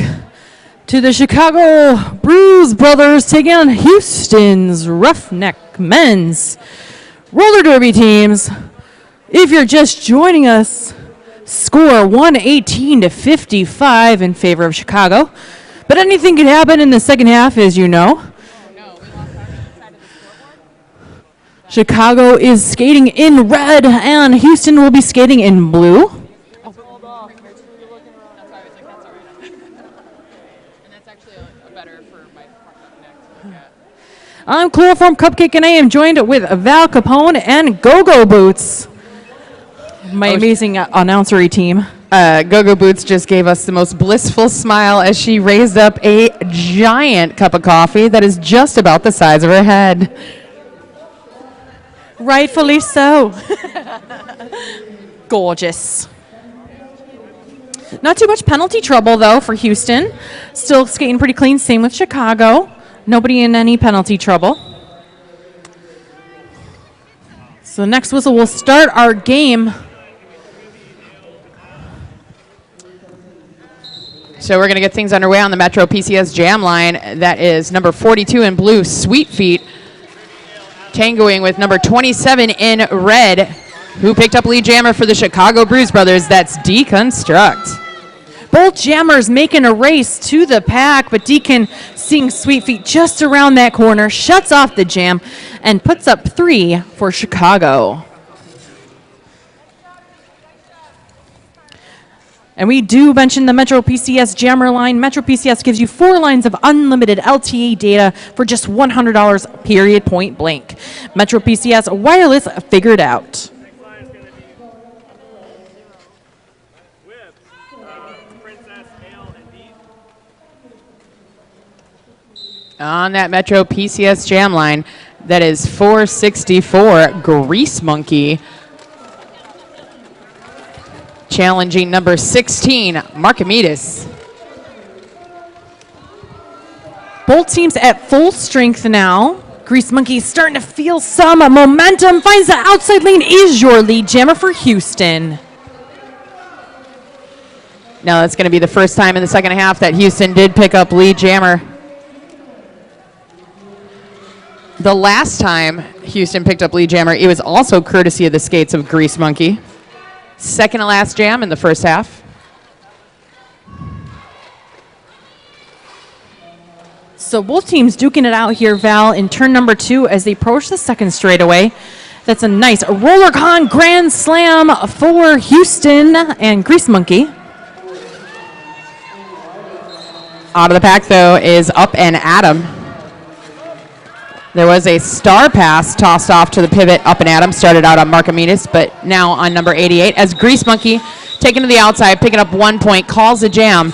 to the Chicago Bruise brothers taking on Houston's Roughneck men's roller derby teams. If you're just joining us, score 118-55 in favor of Chicago. But anything could happen in the second half, as you know. Chicago is skating in red, and Houston will be skating in blue. I'm Chloroform Cupcake, and I am joined with Val Capone and Go-Go Boots, my amazing announcery team. Go-Go Boots just gave us the most blissful smile as she raised up a giant cup of coffee that is just about the size of her head. Rightfully so. Gorgeous. Not too much penalty trouble, though, for Houston. Still skating pretty clean. Same with Chicago. Nobody in any penalty trouble. So next whistle will start our game. So we're going to get things underway on the Metro PCS Jam line. That is number 42 in blue, Sweet Feet, tangoing with number 27 in red, who picked up lead jammer for the Chicago Bruise brothers. That's Deconstruct. Both jammers making a race to the pack, but Deacon, seeing Sweet Feet just around that corner, shuts off the jam and puts up 3 for Chicago. And we do mention the Metro PCS Jammer line. Metro PCS gives you 4 lines of unlimited LTE data for just $100, period, point blank. Metro PCS wireless figured out. On that Metro PCS Jam line, that is 464 Grease Monkey, challenging number 16, Markamides. Both teams at full strength now. Grease Monkey starting to feel some momentum. Finds the outside lane, is your lead jammer for Houston. Now that's going to be the first time in the second half that Houston did pick up lead jammer. The last time Houston picked up lead jammer, it was also courtesy of the skates of Grease Monkey. Second to last jam in the first half. So both teams duking it out here, Val, in turn number 2 as they approach the second straightaway. That's a nice roller con grand slam for Houston and Grease Monkey. Out of the pack, though, is Up and Adam. There was a star pass tossed off to the pivot. Up and Adam started out on Markamides, but now on number 88 as Grease Monkey taken to the outside, picking up 1 point, calls a jam.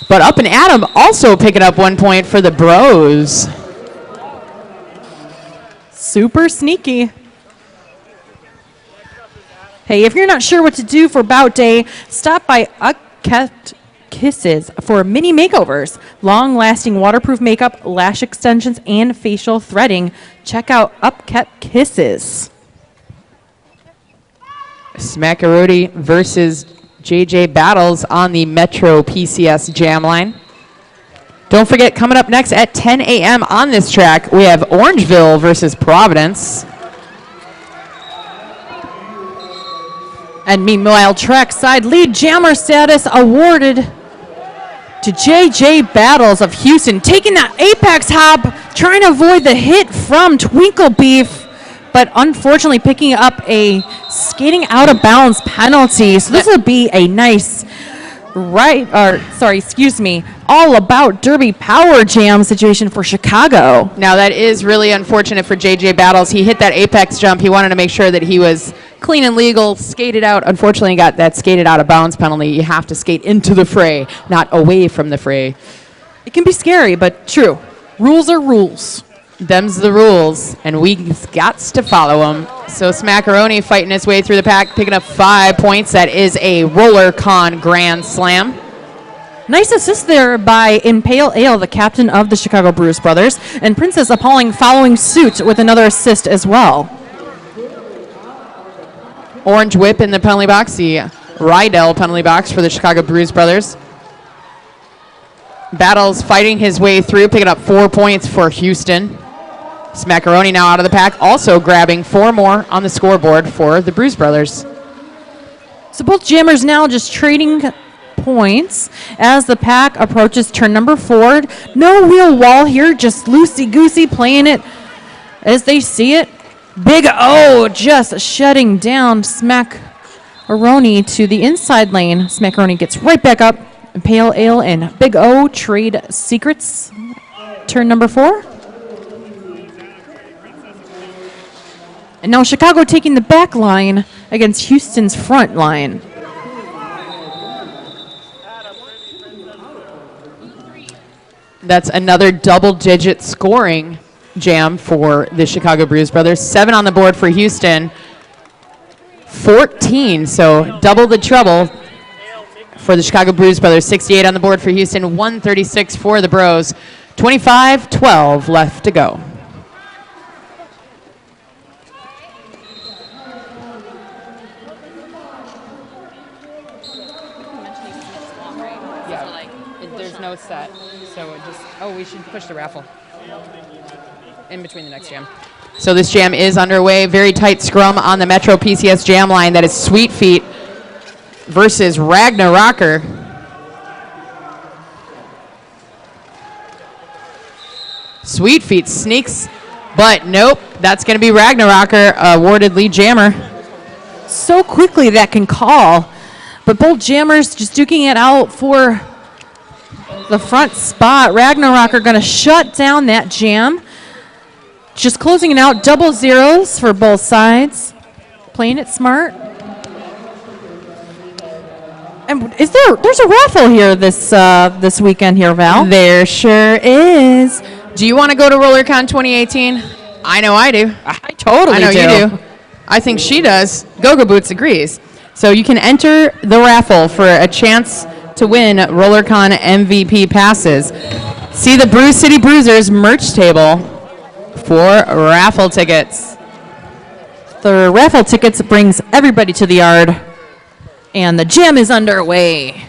But Up and Adam also picking up 1 point for the Bros. Super sneaky. Hey, if you're not sure what to do for Bout Day, stop by Upkept Kisses for mini makeovers, long-lasting waterproof makeup, lash extensions, and facial threading. Check out Upkept Kisses. Smackarooty versus JJ Battles on the Metro PCS Jam line. Don't forget, coming up next at 10 a.m. on this track, we have Orangeville versus Providence. And meanwhile, trackside lead jammer status awarded to JJ Battles of Houston, taking that apex hop, trying to avoid the hit from Twinkle Beef, but unfortunately picking up a skating out of bounds penalty. So this will be a nice all about derby power jam situation for Chicago. Now that is really unfortunate for JJ Battles. He hit that apex jump. He wanted to make sure that he was clean and legal, skated out. Unfortunately, got that skated out of bounds penalty. You have to skate into the fray, not away from the fray. It can be scary, but true. Rules are rules. Them's the rules, and we got to follow them. So Smackaroni fighting his way through the pack, picking up 5 points. That is a roller con grand slam. Nice assist there by Impale Ale, the captain of the Chicago Bruise brothers, and Princess Appalling following suit with another assist as well. Orange Whip in the penalty box, the Rydell penalty box for the Chicago Bruise brothers. Battles fighting his way through, picking up 4 points for Houston. Smackaroni now out of the pack, also grabbing 4 more on the scoreboard for the Bruise brothers. So both jammers now just trading points as the pack approaches turn number 4. No real wall here, just loosey-goosey playing it as they see it. Big O just shutting down Smackaroni to the inside lane. Smackaroni gets right back up. Pale Ale and Big O trade secrets. Turn number 4. And now Chicago taking the back line against Houston's front line. That's another double-digit scoring jam for the Chicago Bruise brothers. 7 on the board for Houston. 14, so double the trouble for the Chicago Bruise brothers. 68 on the board for Houston, 136 for the Bros. 25-12 left to go. There's no set, so we should push the raffle in between the next jam. So this jam is underway. Very tight scrum on the Metro PCS jam line. That is Sweet Feet versus Ragnarocker. Sweet Feet sneaks, but nope. That's going to be Ragnarocker, awarded lead jammer. So quickly that can call, but both jammers just duking it out for the front spot. Ragnarocker going to shut down that jam. Just closing it out, double zeros for both sides. Playing it smart. And there's a raffle here this weekend here, Val? There sure is. Do you want to go to RollerCon 2018? I know I do. I totally do. I know you do. I think she does. Gogo Boots agrees. So you can enter the raffle for a chance to win RollerCon MVP passes. See the Bruise City Bruisers merch table for raffle tickets. The raffle tickets brings everybody to the yard, and the jam is underway.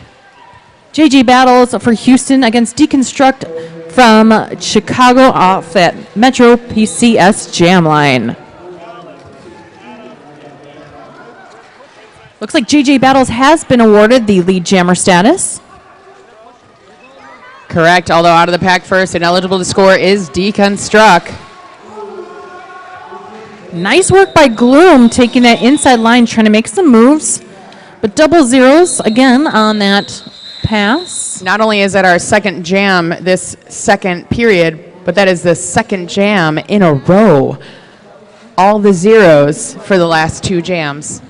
JJ battles for Houston against Deconstruct from Chicago off at Metro PCS jam line. Looks like JJ Battles has been awarded the lead jammer status. Correct, although out of the pack first and eligible to score is Deconstruct. Nice work by Gloom taking that inside line, trying to make some moves. But double zeros again on that pass. Not only is that our second jam this second period, but that is the second jam in a row. All the zeros for the last 2 jams.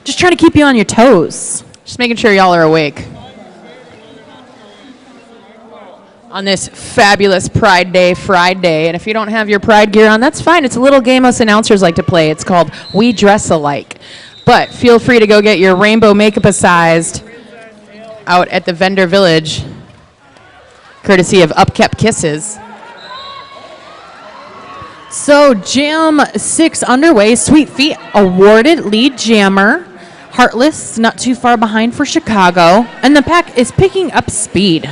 Just trying to keep you on your toes. Just making sure y'all are awake. On this fabulous Pride Day Friday. And if you don't have your Pride gear on, that's fine. It's a little game us announcers like to play. It's called We Dress Alike. But feel free to go get your rainbow makeup-sized out at the Vendor Village, courtesy of Upkept Kisses. So jam 6 underway. Sweet Feet awarded lead jammer. Heartless not too far behind for Chicago. And the pack is picking up speed.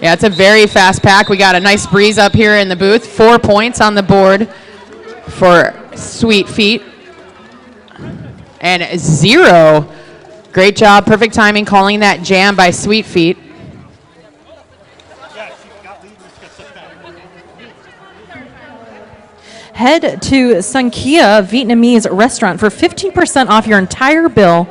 Yeah, it's a very fast pack. We got a nice breeze up here in the booth. 4 points on the board for Sweet Feet. And 0. Great job, perfect timing, calling that jam by Sweet Feet. Head to Sunkia Vietnamese restaurant for 15% off your entire bill,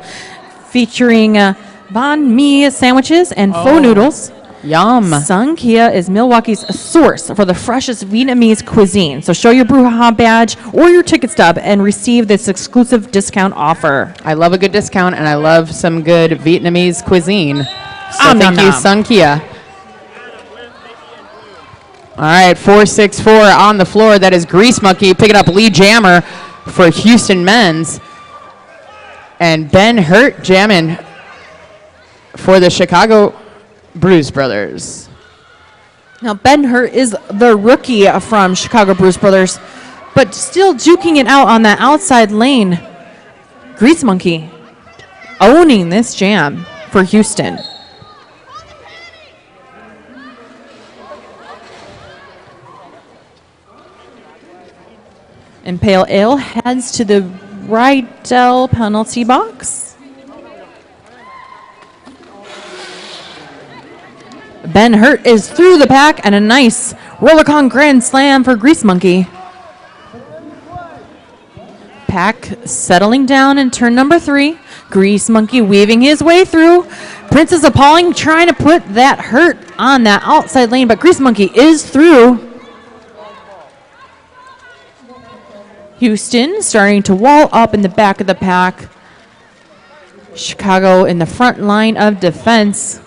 featuring banh mi sandwiches and pho noodles. Yum. Sunkia is Milwaukee's source for the freshest Vietnamese cuisine. So show your BrewHaHa badge or your ticket stub and receive this exclusive discount offer. I love a good discount, and I love some good Vietnamese cuisine. So thank you, Sunkia. All right, 4-6-4 on the floor. That is Grease Monkey picking up lead jammer for Houston men's. And Ben Hurt jamming for the Chicago Bruise brothers. Now, Ben Hurt is the rookie from Chicago Bruise brothers, but still duking it out on that outside lane. Grease Monkey owning this jam for Houston. And Pale Ale heads to the Rydell penalty box. Ben Hurt is through the pack, and a nice Rollercon Grand Slam for Grease Monkey. Pack settling down in turn number 3. Grease Monkey weaving his way through. Princess Appalling trying to put that Hurt on that outside lane, but Grease Monkey is through. Houston starting to wall up in the back of the pack. Chicago in the front line of defense.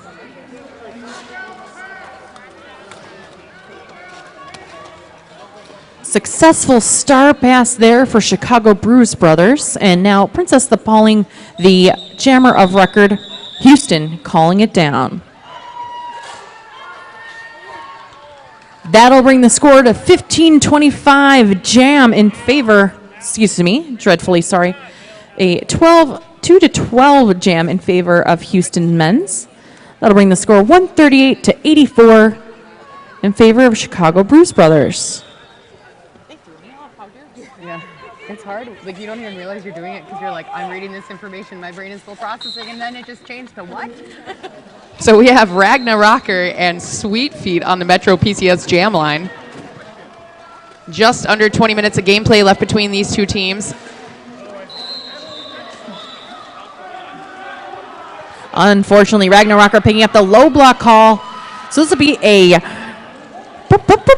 Successful star pass there for Chicago Bruise brothers. And now Princess Appalling, the jammer of record, Houston calling it down. That'll bring the score to 15-25 jam in favor, excuse me, dreadfully sorry, a 2-12 jam in favor of Houston men's. That'll bring the score 138-84 in favor of Chicago Bruise brothers. Yeah, it's hard. Like, you don't even realize you're doing it because you're like, I'm reading this information, my brain is still processing, and then it just changed to what? So we have Rocker and Sweet Feet on the Metro PCS Jam line. Just under 20 minutes of gameplay left between these two teams. Unfortunately, Rocker picking up the low block call. So this will be a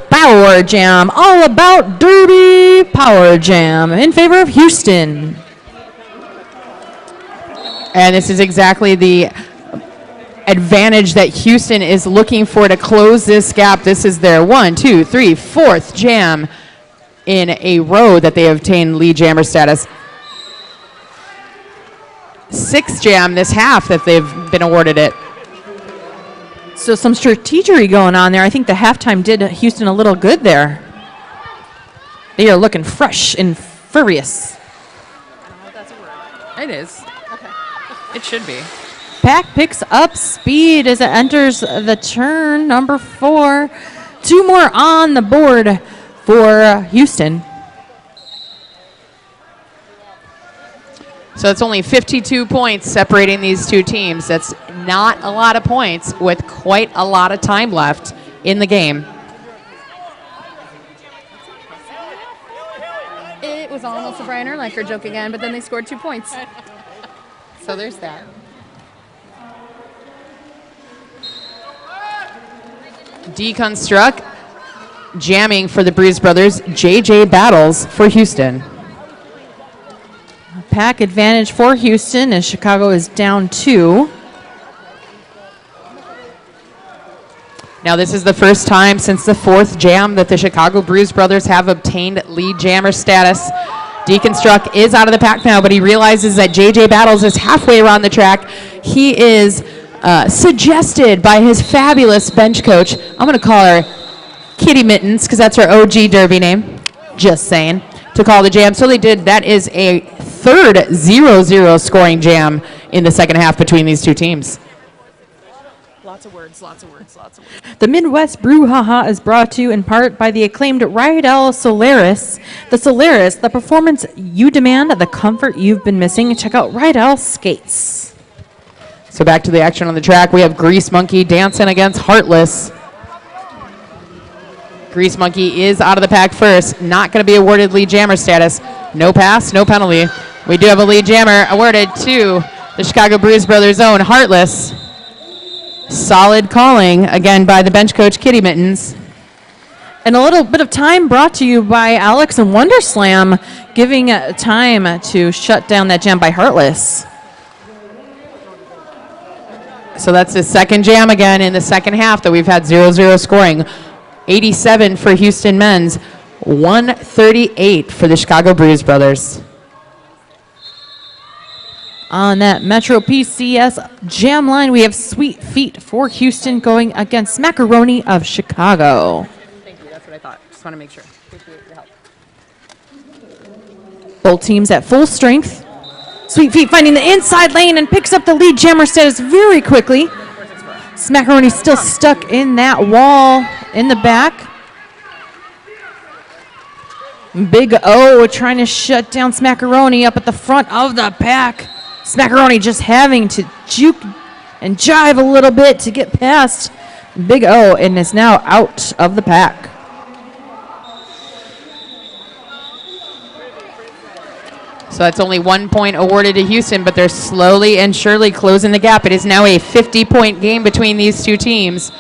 power jam, all about Derby power jam in favor of Houston. And this is exactly the advantage that Houston is looking for to close this gap. This is their 4th jam in a row that they have obtained lead jammer status. 6th jam this half that they've been awarded it. So some strategery going on there. I think the halftime did Houston a little good there. They are looking fresh and furious. It is. Okay. It should be. Pack picks up speed as it enters the turn number 4. 2 more on the board for Houston. So it's only 52 points separating these two teams. That's not a lot of points with quite a lot of time left in the game. It was almost a Brian Urlacher joke again, but then they scored 2 points. So there's that. Deconstruct, jamming for the Bruise brothers. JJ Battles for Houston. Pack advantage for Houston as Chicago is down 2. Now this is the first time since the 4th jam that the Chicago Bruise brothers have obtained lead jammer status. Deconstruct is out of the pack now, but he realizes that JJ Battles is halfway around the track. He is suggested by his fabulous bench coach. I'm going to call her Kitty Mittens because that's her OG Derby name. Just saying. To call the jam. So they did. That is a 3rd 0-0 scoring jam in the second half between these two teams. Lots of words, lots of words, lots of words. The Midwest BrewHaHa is brought to you in part by the acclaimed Rydell Solaris. The Solaris, the performance you demand, the comfort you've been missing. Check out Rydell Skates. So back to the action on the track. We have Grease Monkey dancing against Heartless. Grease Monkey is out of the pack first. Not going to be awarded lead jammer status. No pass, no penalty. We do have a lead jammer awarded to the Chicago Bruise brothers' own Heartless. Solid calling, again, by the bench coach, Kitty Mittens. And a little bit of time brought to you by Alex and Wonderslam, giving time to shut down that jam by Heartless. So that's the second jam again in the second half that we've had 0-0 scoring. 87 for Houston men's, 138 for the Chicago Bruise brothers. On that Metro PCS jam line, we have Sweet Feet for Houston going against Macaroni of Chicago. Thank you, that's what I thought. Just want to make sure. Appreciate your help. Both teams at full strength. Sweet Feet finding the inside lane and picks up the lead jammer status very quickly. Macaroni still stuck in that wall in the back. Big O trying to shut down Smackaroni up at the front of the pack. Smackaroni just having to juke and jive a little bit to get past Big O and is now out of the pack. So that's only 1 point awarded to Houston, but they're slowly and surely closing the gap. It is now a 50-point game between these two teams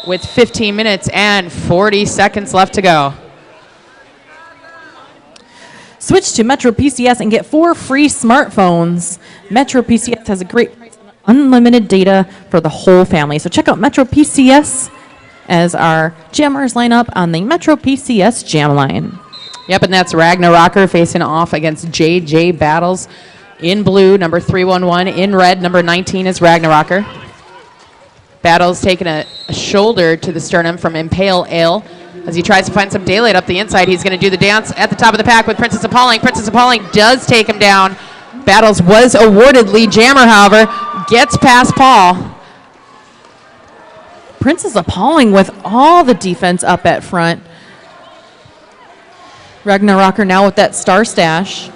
with 15 minutes and 40 seconds left to go. Switch to Metro PCS and get 4 free smartphones. Metro PCS has a great price on unlimited data for the whole family. So check out Metro PCS as our jammers line up on the Metro PCS jam line. Yep, and that's Rocker facing off against JJ Battles in blue, number 311. In red, number 19 is Rocker. Battles taking a shoulder to the sternum from Impale Ale as he tries to find some daylight up the inside. He's going to do the dance at the top of the pack with Princess Appalling. Princess Appalling does take him down. Battles was awarded lead jammer, however, gets past Paul. Princess Appalling with all the defense up at front. Rocker now with that star stash.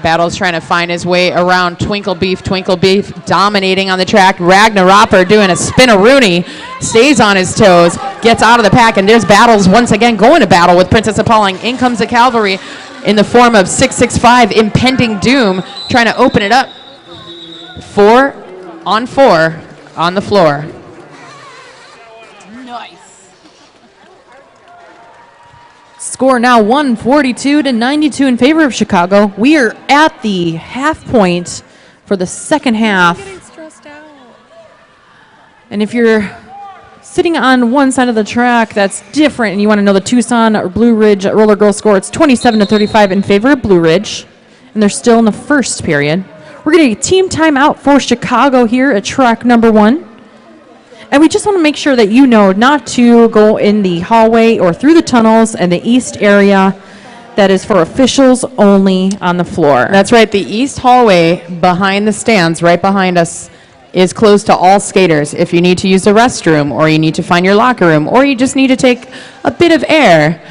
Battles trying to find his way around Twinkle Beef dominating on the track. Rocker doing a spin-a-rooney, stays on his toes, gets out of the pack, and there's Battles once again going to battle with Princess Appalling. In comes the cavalry in the form of 665 Impending Doom, trying to open it up. 4 on 4 on the floor. Score now 142-92 in favor of Chicago. We are at the half point for the second half. I'm getting stressed out. And if you're sitting on one side of the track that's different and you want to know the Tucson or Blue Ridge Roller Girl score, it's 27-35 in favor of Blue Ridge. And they're still in the first period. We're going to get team timeout for Chicago here at track number 1. And we just want to make sure that you know not to go in the hallway or through the tunnels and the east area. That is for officials only on the floor. That's right. The east hallway behind the stands, right behind us, is closed to all skaters. If you need to use the restroom, or you need to find your locker room, or you just need to take a bit of air,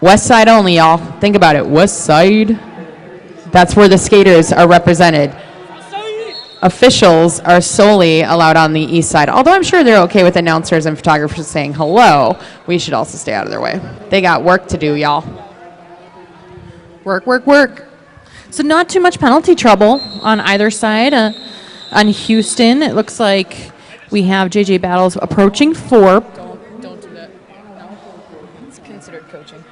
west side only, y'all. Think about it. West side. That's where the skaters are represented. Officials are solely allowed on the east side. Although I'm sure they're okay with announcers and photographers saying hello, we should also stay out of their way. They got work to do, y'all. Work. So not too much penalty trouble on either side. On Houston, it looks like we have JJ Battles approaching 4. Don't do that. No. It's considered coaching.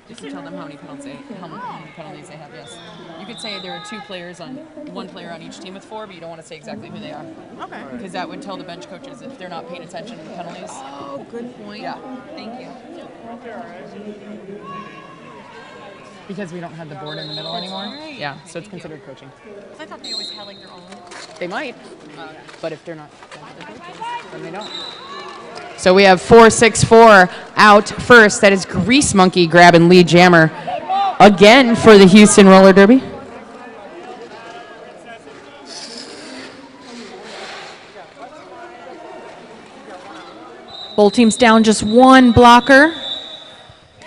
Just to tell them how many penalties they have, yes. You could say there are one player on each team with 4, but you don't want to say exactly who they are. Okay. Because that would tell the bench coaches if they're not paying attention to the penalties. Oh, good point. Yeah. Thank you. Because we don't have the board in the middle anymore. Right. Yeah, so it's considered coaching. I thought they always had like their own. They might, but if they're not, then they don't. So we have 4-6-4 out first. That is Grease Monkey grabbing lead jammer again for the Houston Roller Derby. Both teams down just 1 blocker.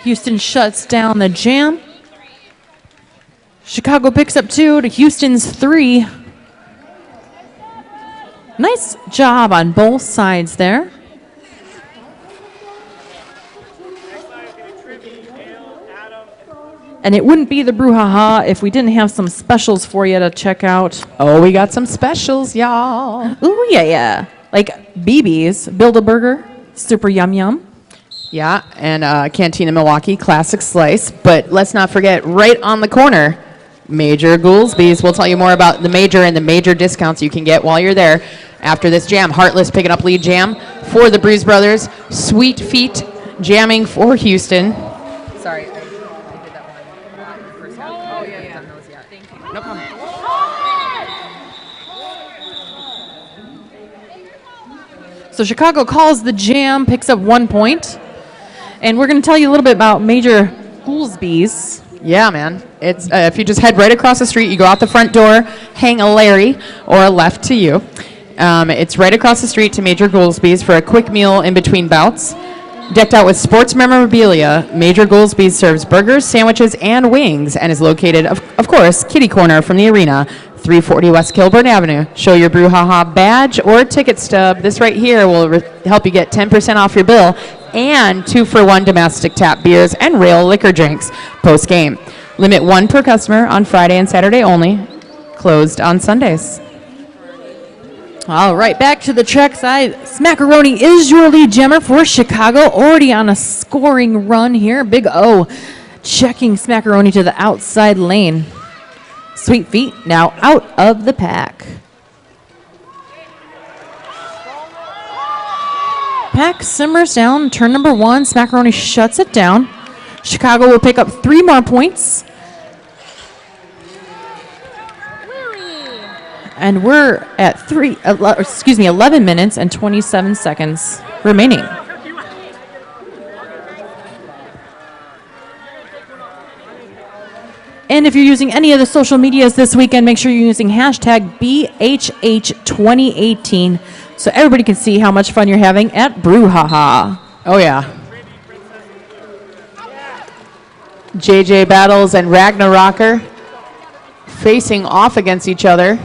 Houston shuts down the jam. Chicago picks up 2 to Houston's 3. Nice job on both sides there. And it wouldn't be the BrewHaHa if we didn't have some specials for you to check out. Oh, we got some specials, y'all. Ooh, yeah. Like BB's, Build-A-Burger, super yum. Yeah, and Cantina Milwaukee Classic Slice. But let's not forget, right on the corner, Major Goolsby's. We'll tell you more about the major and the major discounts you can get while you're there after this jam. Heartless picking up lead jam for the Bruise brothers. Sweet Feet jamming for Houston. Sorry, I did that one. First half. Oh, yeah. Thank you. No problem. So Chicago calls the jam, picks up 1 point. And we're going to tell you a little bit about Major Goolsby's. Yeah, man. It's if you just head right across the street, you go out the front door, hang a Larry or a left to you. It's right across the street to Major Goolsby's for a quick meal in between bouts. Decked out with sports memorabilia, Major Goolsby's serves burgers, sandwiches, and wings, and is located, of course, kitty corner from the arena, 340 West Kilburn Avenue. Show your BrewHaHa badge or ticket stub. This right here will help you get 10% off your bill and 2-for-1 domestic tap beers and rail liquor drinks post-game. Limit 1 per customer on Friday and Saturday only. Closed on Sundays. All right, back to the track side. Smackaroni is your lead jammer for Chicago, already on a scoring run here. Big O checking Smackaroni to the outside lane. Sweet Feet now out of the pack. Pack simmers down, turn number 1. Smackaroni shuts it down. Chicago will pick up 3 more points. And we're at 11 minutes and 27 seconds remaining. And if you're using any of the social medias this weekend, make sure you're using hashtag BHH2018 so everybody can see how much fun you're having at BrewHaHa. Oh, yeah. JJ Battles and Ragnarocker facing off against each other.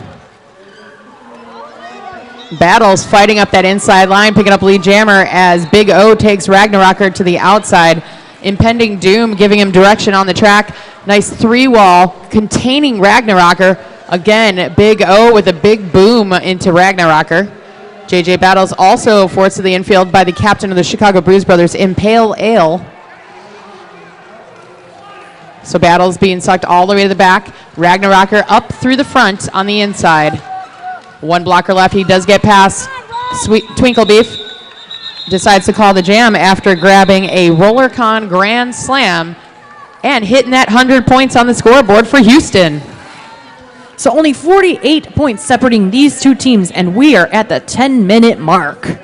Battles fighting up that inside line, picking up lead jammer as Big O takes Ragnarocker to the outside. Impending doom, giving him direction on the track. Nice 3-wall containing Ragnarocker. Again, Big O with a big boom into Ragnarocker. JJ Battles also forced to the infield by the captain of the Chicago Bruise Brothers, Impale Ale. So Battles being sucked all the way to the back. Ragnarocker up through the front on the inside. 1 blocker left. He does get past Twinkle Beef. Decides to call the jam after grabbing a RollerCon Grand Slam and hitting that 100 points on the scoreboard for Houston. So only 48 points separating these two teams, and we are at the 10-minute mark.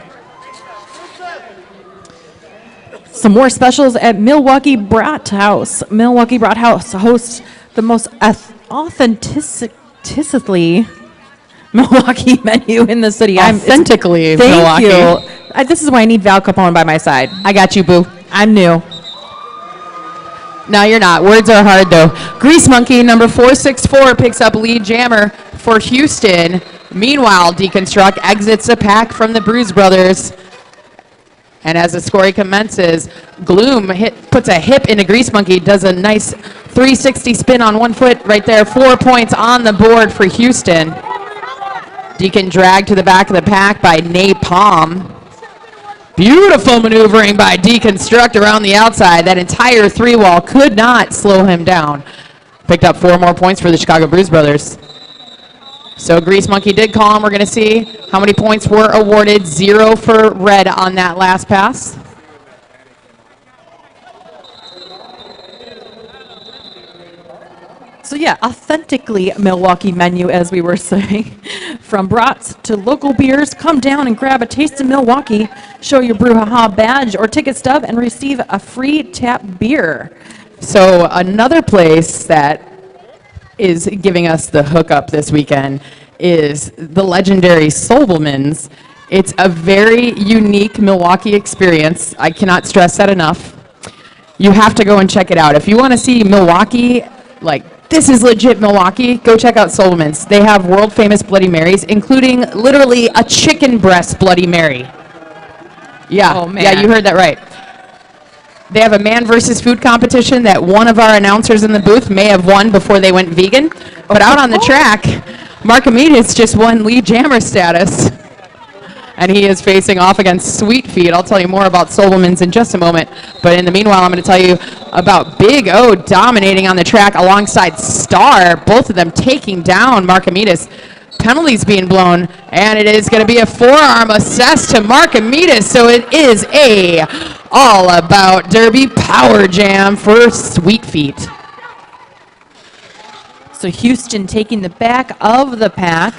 Some more specials at Milwaukee Brat House. Milwaukee Brat House hosts the most authentically Milwaukee menu in the city. Authentically Thank Milwaukee. you. This is why I need Val Capone by my side. I got you, boo. I'm new. No, you're not. Words are hard, though. Grease Monkey, number 464, picks up lead jammer for Houston. Meanwhile, Deconstruct exits the pack from the Bruise Brothers. And as the scoring commences, Gloom puts a hip into Grease Monkey, does a nice 360 spin on 1 foot right there. 4 points on the board for Houston. Deacon dragged to the back of the pack by Napalm. Beautiful maneuvering by Deconstruct around the outside. That entire 3-wall could not slow him down. Picked up 4 more points for the Chicago Bruise Brothers. So Grease Monkey did call him. We're going to see how many points were awarded. 0 for red on that last pass. So yeah, authentically Milwaukee menu, as we were saying. From brats to local beers, come down and grab a taste of Milwaukee. Show your BrewHaHa badge or ticket stub and receive a free tap beer. So another place that is giving us the hookup this weekend is the legendary Sobelman's. It's a very unique Milwaukee experience. I cannot stress that enough. You have to go and check it out. If you want to see Milwaukee, like, this is legit Milwaukee, go check out Sobelman's. They have world famous Bloody Marys, including literally a chicken breast Bloody Mary. Yeah, oh, man. Yeah, you heard that right. They have a man versus food competition that one of our announcers in the booth may have won before they went vegan. But out on the track, Mark Amidis just won lead jammer status. And he is facing off against Sweet Feet. I'll tell you more about Sobelman's in just a moment. But in the meanwhile, I'm going to tell you about Big O dominating on the track alongside Star, both of them taking down Mark Amidis. Penalties being blown, and it is going to be a forearm assessed to Mark Amidis. So it is a all about Derby power jam for Sweet Feet. So Houston taking the back of the pack.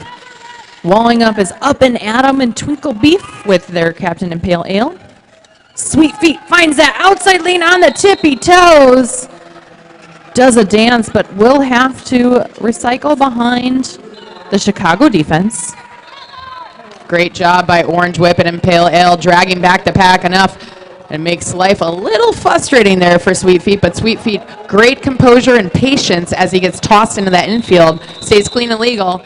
Walling up is Up and Adam and Twinkle Beef with their captain and Pale Ale. Sweet Feet finds that outside lane on the tippy toes. Does a dance, but will have to recycle behind the Chicago defense. Great job by Orange Whip and Impale Ale dragging back the pack enough. And makes life a little frustrating there for Sweet Feet, but Sweet Feet, great composure and patience as he gets tossed into that infield. Stays clean and legal.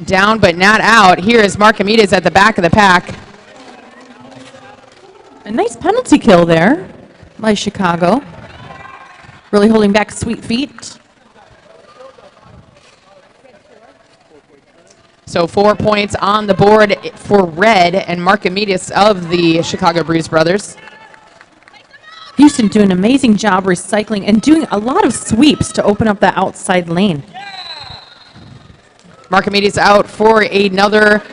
Down but not out. Here is Markamides at the back of the pack. A nice penalty kill there by Chicago. Really holding back Sweet Feet. So 4 points on the board for Red and Markamides of the Chicago Bruise brothers. Houston doing an amazing job recycling and doing a lot of sweeps to open up the outside lane. Markamides out for another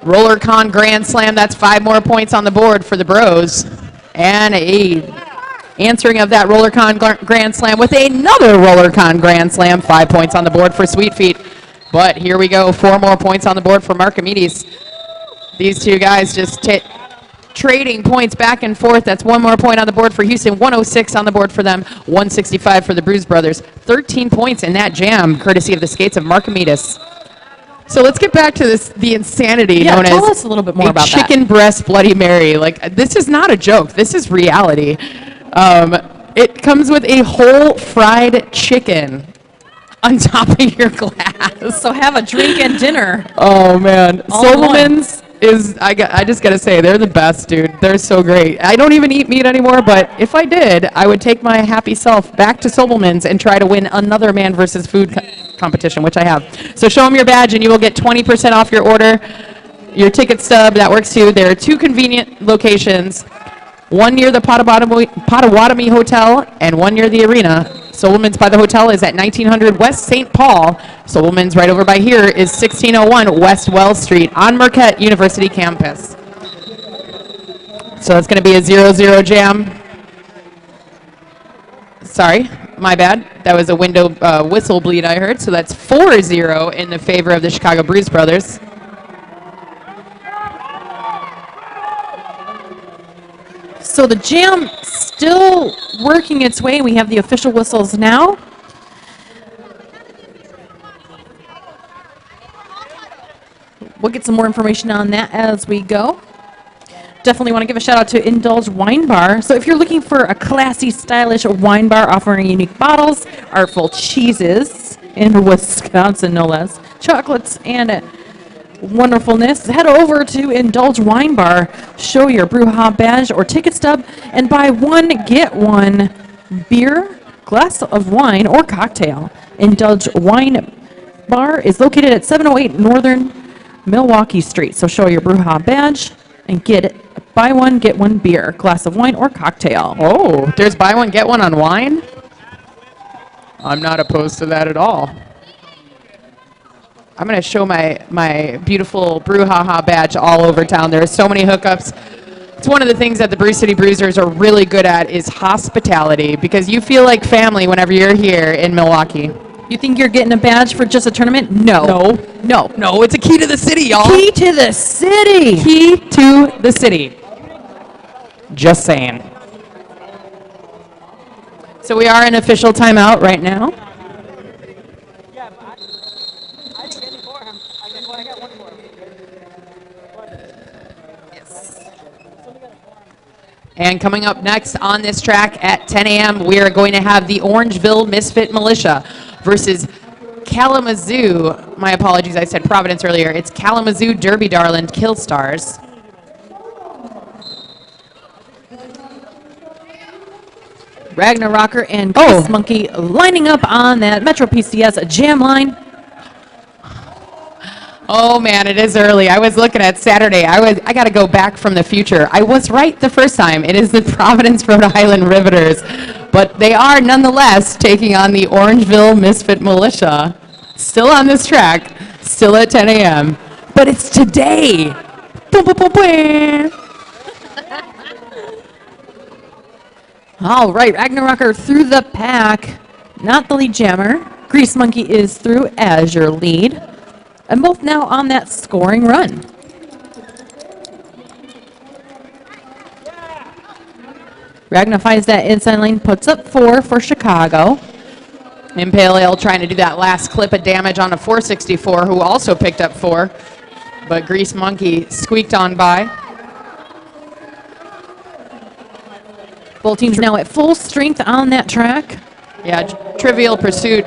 Roller Con Grand Slam. That's 5 more points on the board for the Bros. And a answering of that Roller Con Grand Slam with another Roller Con Grand Slam. 5 points on the board for Sweet Feet. But here we go, 4 more points on the board for Markamides. These two guys just trading points back and forth. That's 1 more point on the board for Houston, 106 on the board for them, 165 for the Bruise brothers. 13 points in that jam, courtesy of the skates of Markamides. So let's get back to the insanity known tell as us a little bit more about chicken breast Bloody Mary. Like, this is not a joke. This is reality. It comes with a whole fried chicken on top of your glass. So have a drink and dinner. Oh man, All in one. Sobelman's is, I just gotta say, they're the best, dude. They're so great. I don't even eat meat anymore, but if I did, I would take my happy self back to Sobelman's and try to win another man versus food competition, which I have. So show them your badge and you will get 20% off your order. Your ticket stub, that works too. There are 2 convenient locations, one near the Potawatomi Hotel and one near the arena. Sobelman's by the hotel is at 1900 West St. Paul. Sobelman's right over by here is 1601 West Wells Street on Marquette University campus. So it's going to be a 0-0 jam. Sorry, my bad. That was a window whistle bleed I heard. So that's 4-0 in the favor of the Chicago Bruise brothers. So the jam still working its way. We have the official whistles now. We'll get some more information on that as we go. Definitely want to give a shout out to Indulge Wine Bar. So if you're looking for a classy, stylish wine bar offering unique bottles, artful cheeses in Wisconsin, no less, chocolates, and wonderfulness, head over to Indulge Wine Bar, show your BrewHaHa badge or ticket stub, and buy 1 get 1 beer, glass of wine, or cocktail. Indulge Wine Bar is located at 708 Northern Milwaukee Street. So show your BrewHaHa badge and get it. Buy 1 get 1 beer, glass of wine, or cocktail. Oh, there's buy 1 get 1 on wine? I'm not opposed to that at all. I'm going to show my beautiful BrewHaHa badge all over town. There are so many hookups. It's one of the things that the Bruce City Bruisers are really good at is hospitality, because you feel like family whenever you're here in Milwaukee. You think you're getting a badge for just a tournament? No. No, it's a key to the city, y'all. Key to the city. Key to the city. Just saying. So we are in official timeout right now. And coming up next on this track at 10 a.m., we are going to have the Orangeville Misfit Militia versus Kalamazoo. My apologies, I said Providence earlier. It's Kalamazoo Derby Darling Kill Stars. Ragnarocker and Grease Monkey lining up on that Metro PCS jam line. Oh man, it is early. I was looking at Saturday. I got to go back from the future. I was right the first time. It is the Providence, Rhode Island Riveters, but they are nonetheless taking on the Orangeville Misfit Militia. Still on this track, still at 10 a.m., but it's today. All right, Ragnarocker through the pack, not the lead jammer. Grease Monkey is through as your lead. And both now on that scoring run. Ragnar finds that inside lane, puts up 4 for Chicago. Impale Ale trying to do that last clip of damage on a 464, who also picked up 4. but Grease Monkey squeaked on by. Both teams now at full strength on that track. Yeah, Trivial Pursuit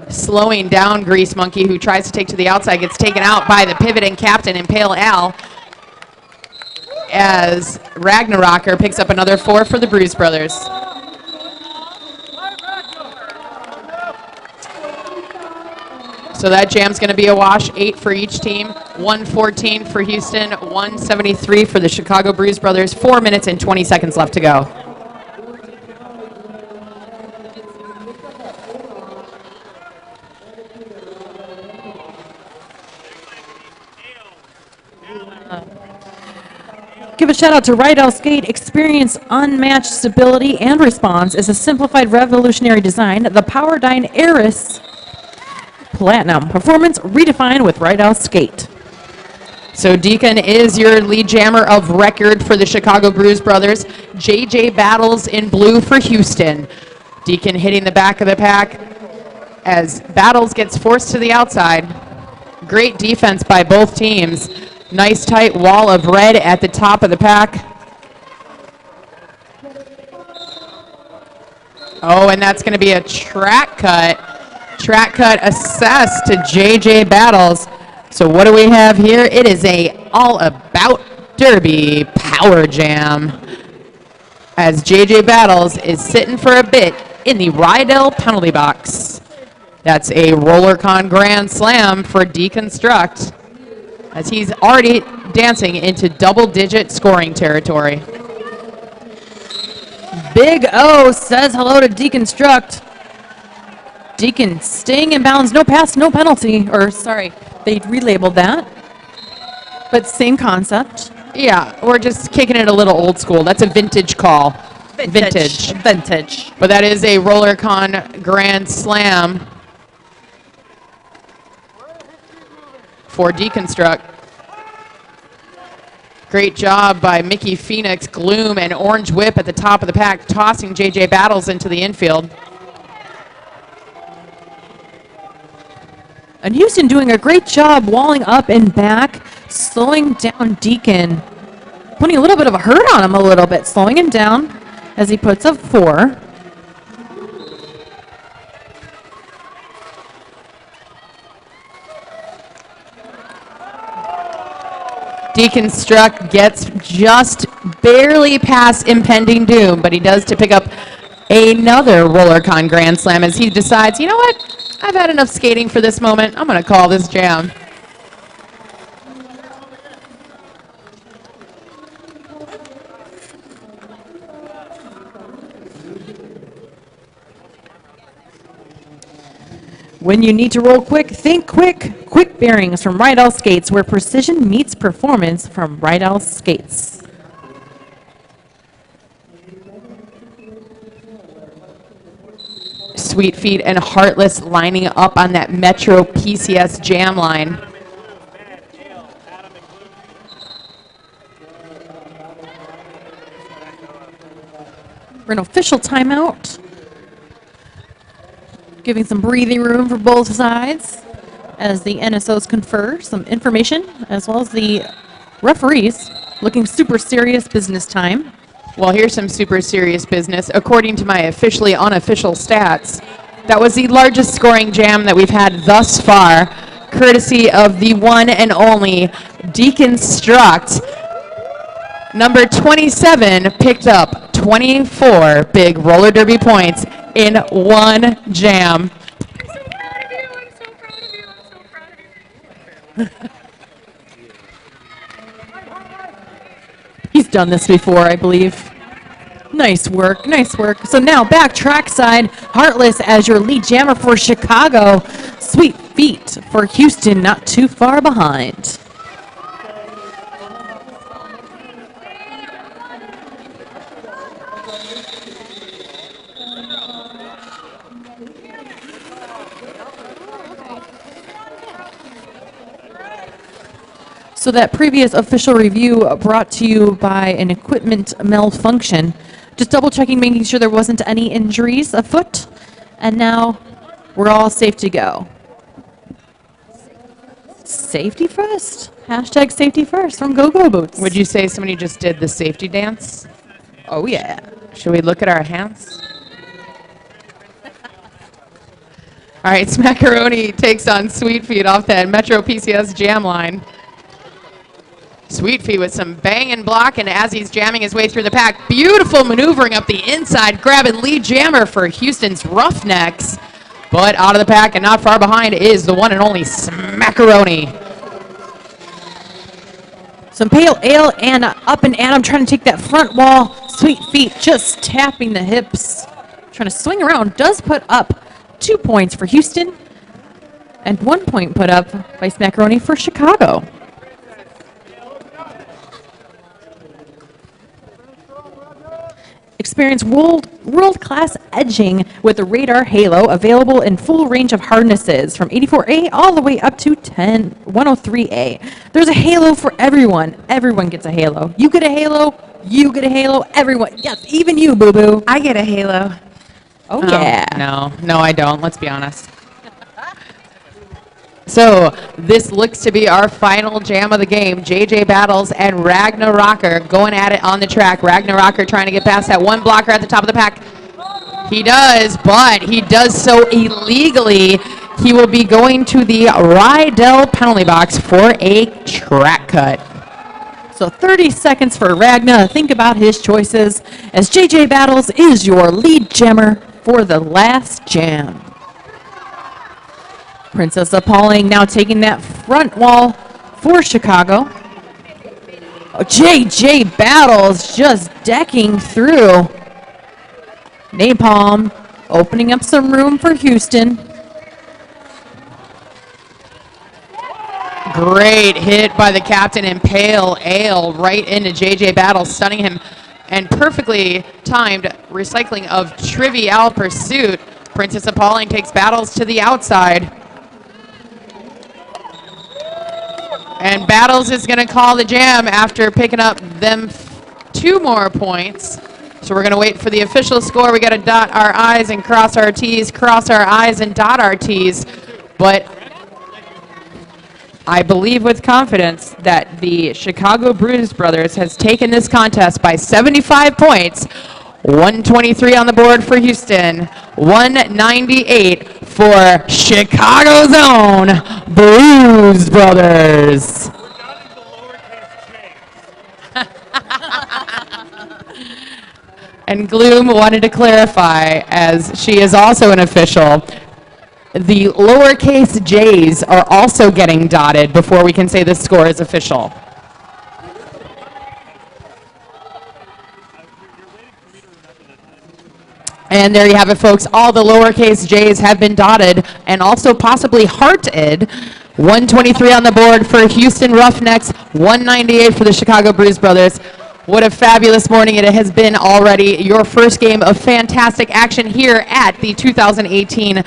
slowing down Grease Monkey, who tries to take to the outside, gets taken out by the pivoting captain, Impale Al, as Ragnarocker picks up another 4 for the Bruise brothers. So that jam's going to be a wash, 8 for each team, 114 for Houston, 173 for the Chicago Bruise brothers, 4 minutes and 20 seconds left to go. Give a shout out to Rydell Skate. Experience unmatched stability and response is a simplified revolutionary design. The Powerdyne Eris Platinum. Performance redefined with Rydell Skate. So Deacon is your lead jammer of record for the Chicago Bruise brothers. JJ Battles in blue for Houston. Deacon hitting the back of the pack as Battles gets forced to the outside. Great defense by both teams. Nice tight wall of red at the top of the pack. Oh, and that's going to be a track cut. Track cut assessed to JJ Battles. So what do we have here? It is a All About Derby Power Jam, as JJ Battles is sitting for a bit in the Rydell penalty box. That's a RollerCon Grand Slam for Deconstruct, as he's already dancing into double-digit scoring territory. Big O says hello to Deconstruct. Deacon staying in bounds, no pass, no penalty. Or, sorry, they relabeled that. But same concept. Yeah, we're just kicking it a little old school. That's a vintage call. Vintage. But that is a RollerCon Grand Slam for Deconstruct. Great job by Mickey Phoenix, Gloom, and Orange Whip at the top of the pack, tossing JJ Battles into the infield. And Houston doing a great job walling up and back, slowing down Deacon, putting a little bit of a hurt on him a little bit, slowing him down as he puts up 4. Deconstruct gets just barely past impending doom, but he does to pick up another RollerCon Grand Slam as he decides, you know what? I've had enough skating for this moment. I'm going to call this jam. When you need to roll quick, think quick. Quick bearings from Rydell Skates, where precision meets performance from Rydell Skates. Sweet Feet and Heartless lining up on that Metro PCS jam line. We're in official timeout, giving some breathing room for both sides as the NSOs confer some information, as well as the referees looking super serious business time. Well, here's some super serious business. According to my officially unofficial stats, that was the largest scoring jam that we've had thus far, courtesy of the one and only Deconstruct. Number 27 picked up 24 big roller derby points in one jam. He's done this before, I believe. Nice work, nice work. So now back trackside, Heartless as your lead jammer for Chicago. Sweet Feet for Houston, not too far behind. So that previous official review brought to you by an equipment malfunction. Just double checking, making sure there wasn't any injuries afoot. And now we're all safe to go. Safety first. Hashtag safety first from Go-Go Boots. Would you say somebody just did the safety dance? Oh, yeah. Should we look at our hands? All right, Smackaroni takes on Sweet Feet off that Metro PCS jam line. Sweet Feet with some bang and block, and as he's jamming his way through the pack, beautiful maneuvering up the inside, grabbing lead jammer for Houston's Roughnecks. But out of the pack and not far behind is the one and only Smackaroni. Some pale ale and up and Adam trying to take that front wall. Sweet Feet just tapping the hips. Trying to swing around. Does put up 2 points for Houston. And 1 point put up by Smackaroni for Chicago. Experience world-class edging with the Radar Halo, available in full range of harnesses from 84A all the way up to 103A. There's a Halo for everyone. Everyone gets a Halo. You get a Halo, you get a Halo, everyone. Yes, even you, boo-boo. I get a Halo. Oh, yeah. No, I don't. Let's be honest. So this looks to be our final jam of the game. JJ Battles and Rocker going at it on the track. Rocker trying to get past that one blocker at the top of the pack. He does, but he does so illegally. He will be going to the Rydell penalty box for a track cut. So 30 seconds for Ragna. Think about his choices, as JJ Battles is your lead jammer for the last jam. Princess Appalling now taking that front wall for Chicago. Oh, JJ Battles just decking through. Napalm opening up some room for Houston. Great hit by the captain in pale ale right into JJ Battles, stunning him, and perfectly timed recycling of Trivial Pursuit. Princess Appalling takes Battles to the outside. And Battles is going to call the jam after picking up them 2 more points. So we're going to wait for the official score. We got to dot our I's and cross our T's, cross our I's and dot our T's. But I believe with confidence that the Chicago Bruise brothers has taken this contest by 75 points. 123 on the board for Houston, 198 for Chicago's own Bruise brothers. And Gloom wanted to clarify, as she is also an official, the lowercase j's are also getting dotted before we can say the score is official. And there you have it, folks. All the lowercase j's have been dotted and also possibly hearted. 123 on the board for Houston Roughnecks, 198 for the Chicago Bruise brothers. What a fabulous morning it has been already. Your first game of fantastic action here at the 2018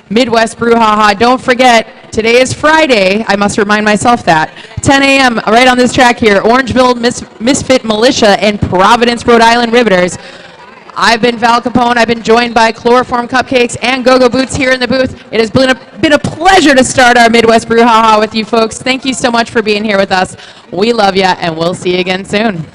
Midwest BrewHaHa. Don't forget, today is Friday. I must remind myself that. 10 a.m. right on this track here. Orangeville Misfit Militia and Providence, Rhode Island Riveters. I've been Val Capone. I've been joined by Chloroform Cupcakes and Go-Go Boots here in the booth. It has been a pleasure to start our Midwest BrewHaHa with you folks. Thank you so much for being here with us. We love you, and we'll see you again soon.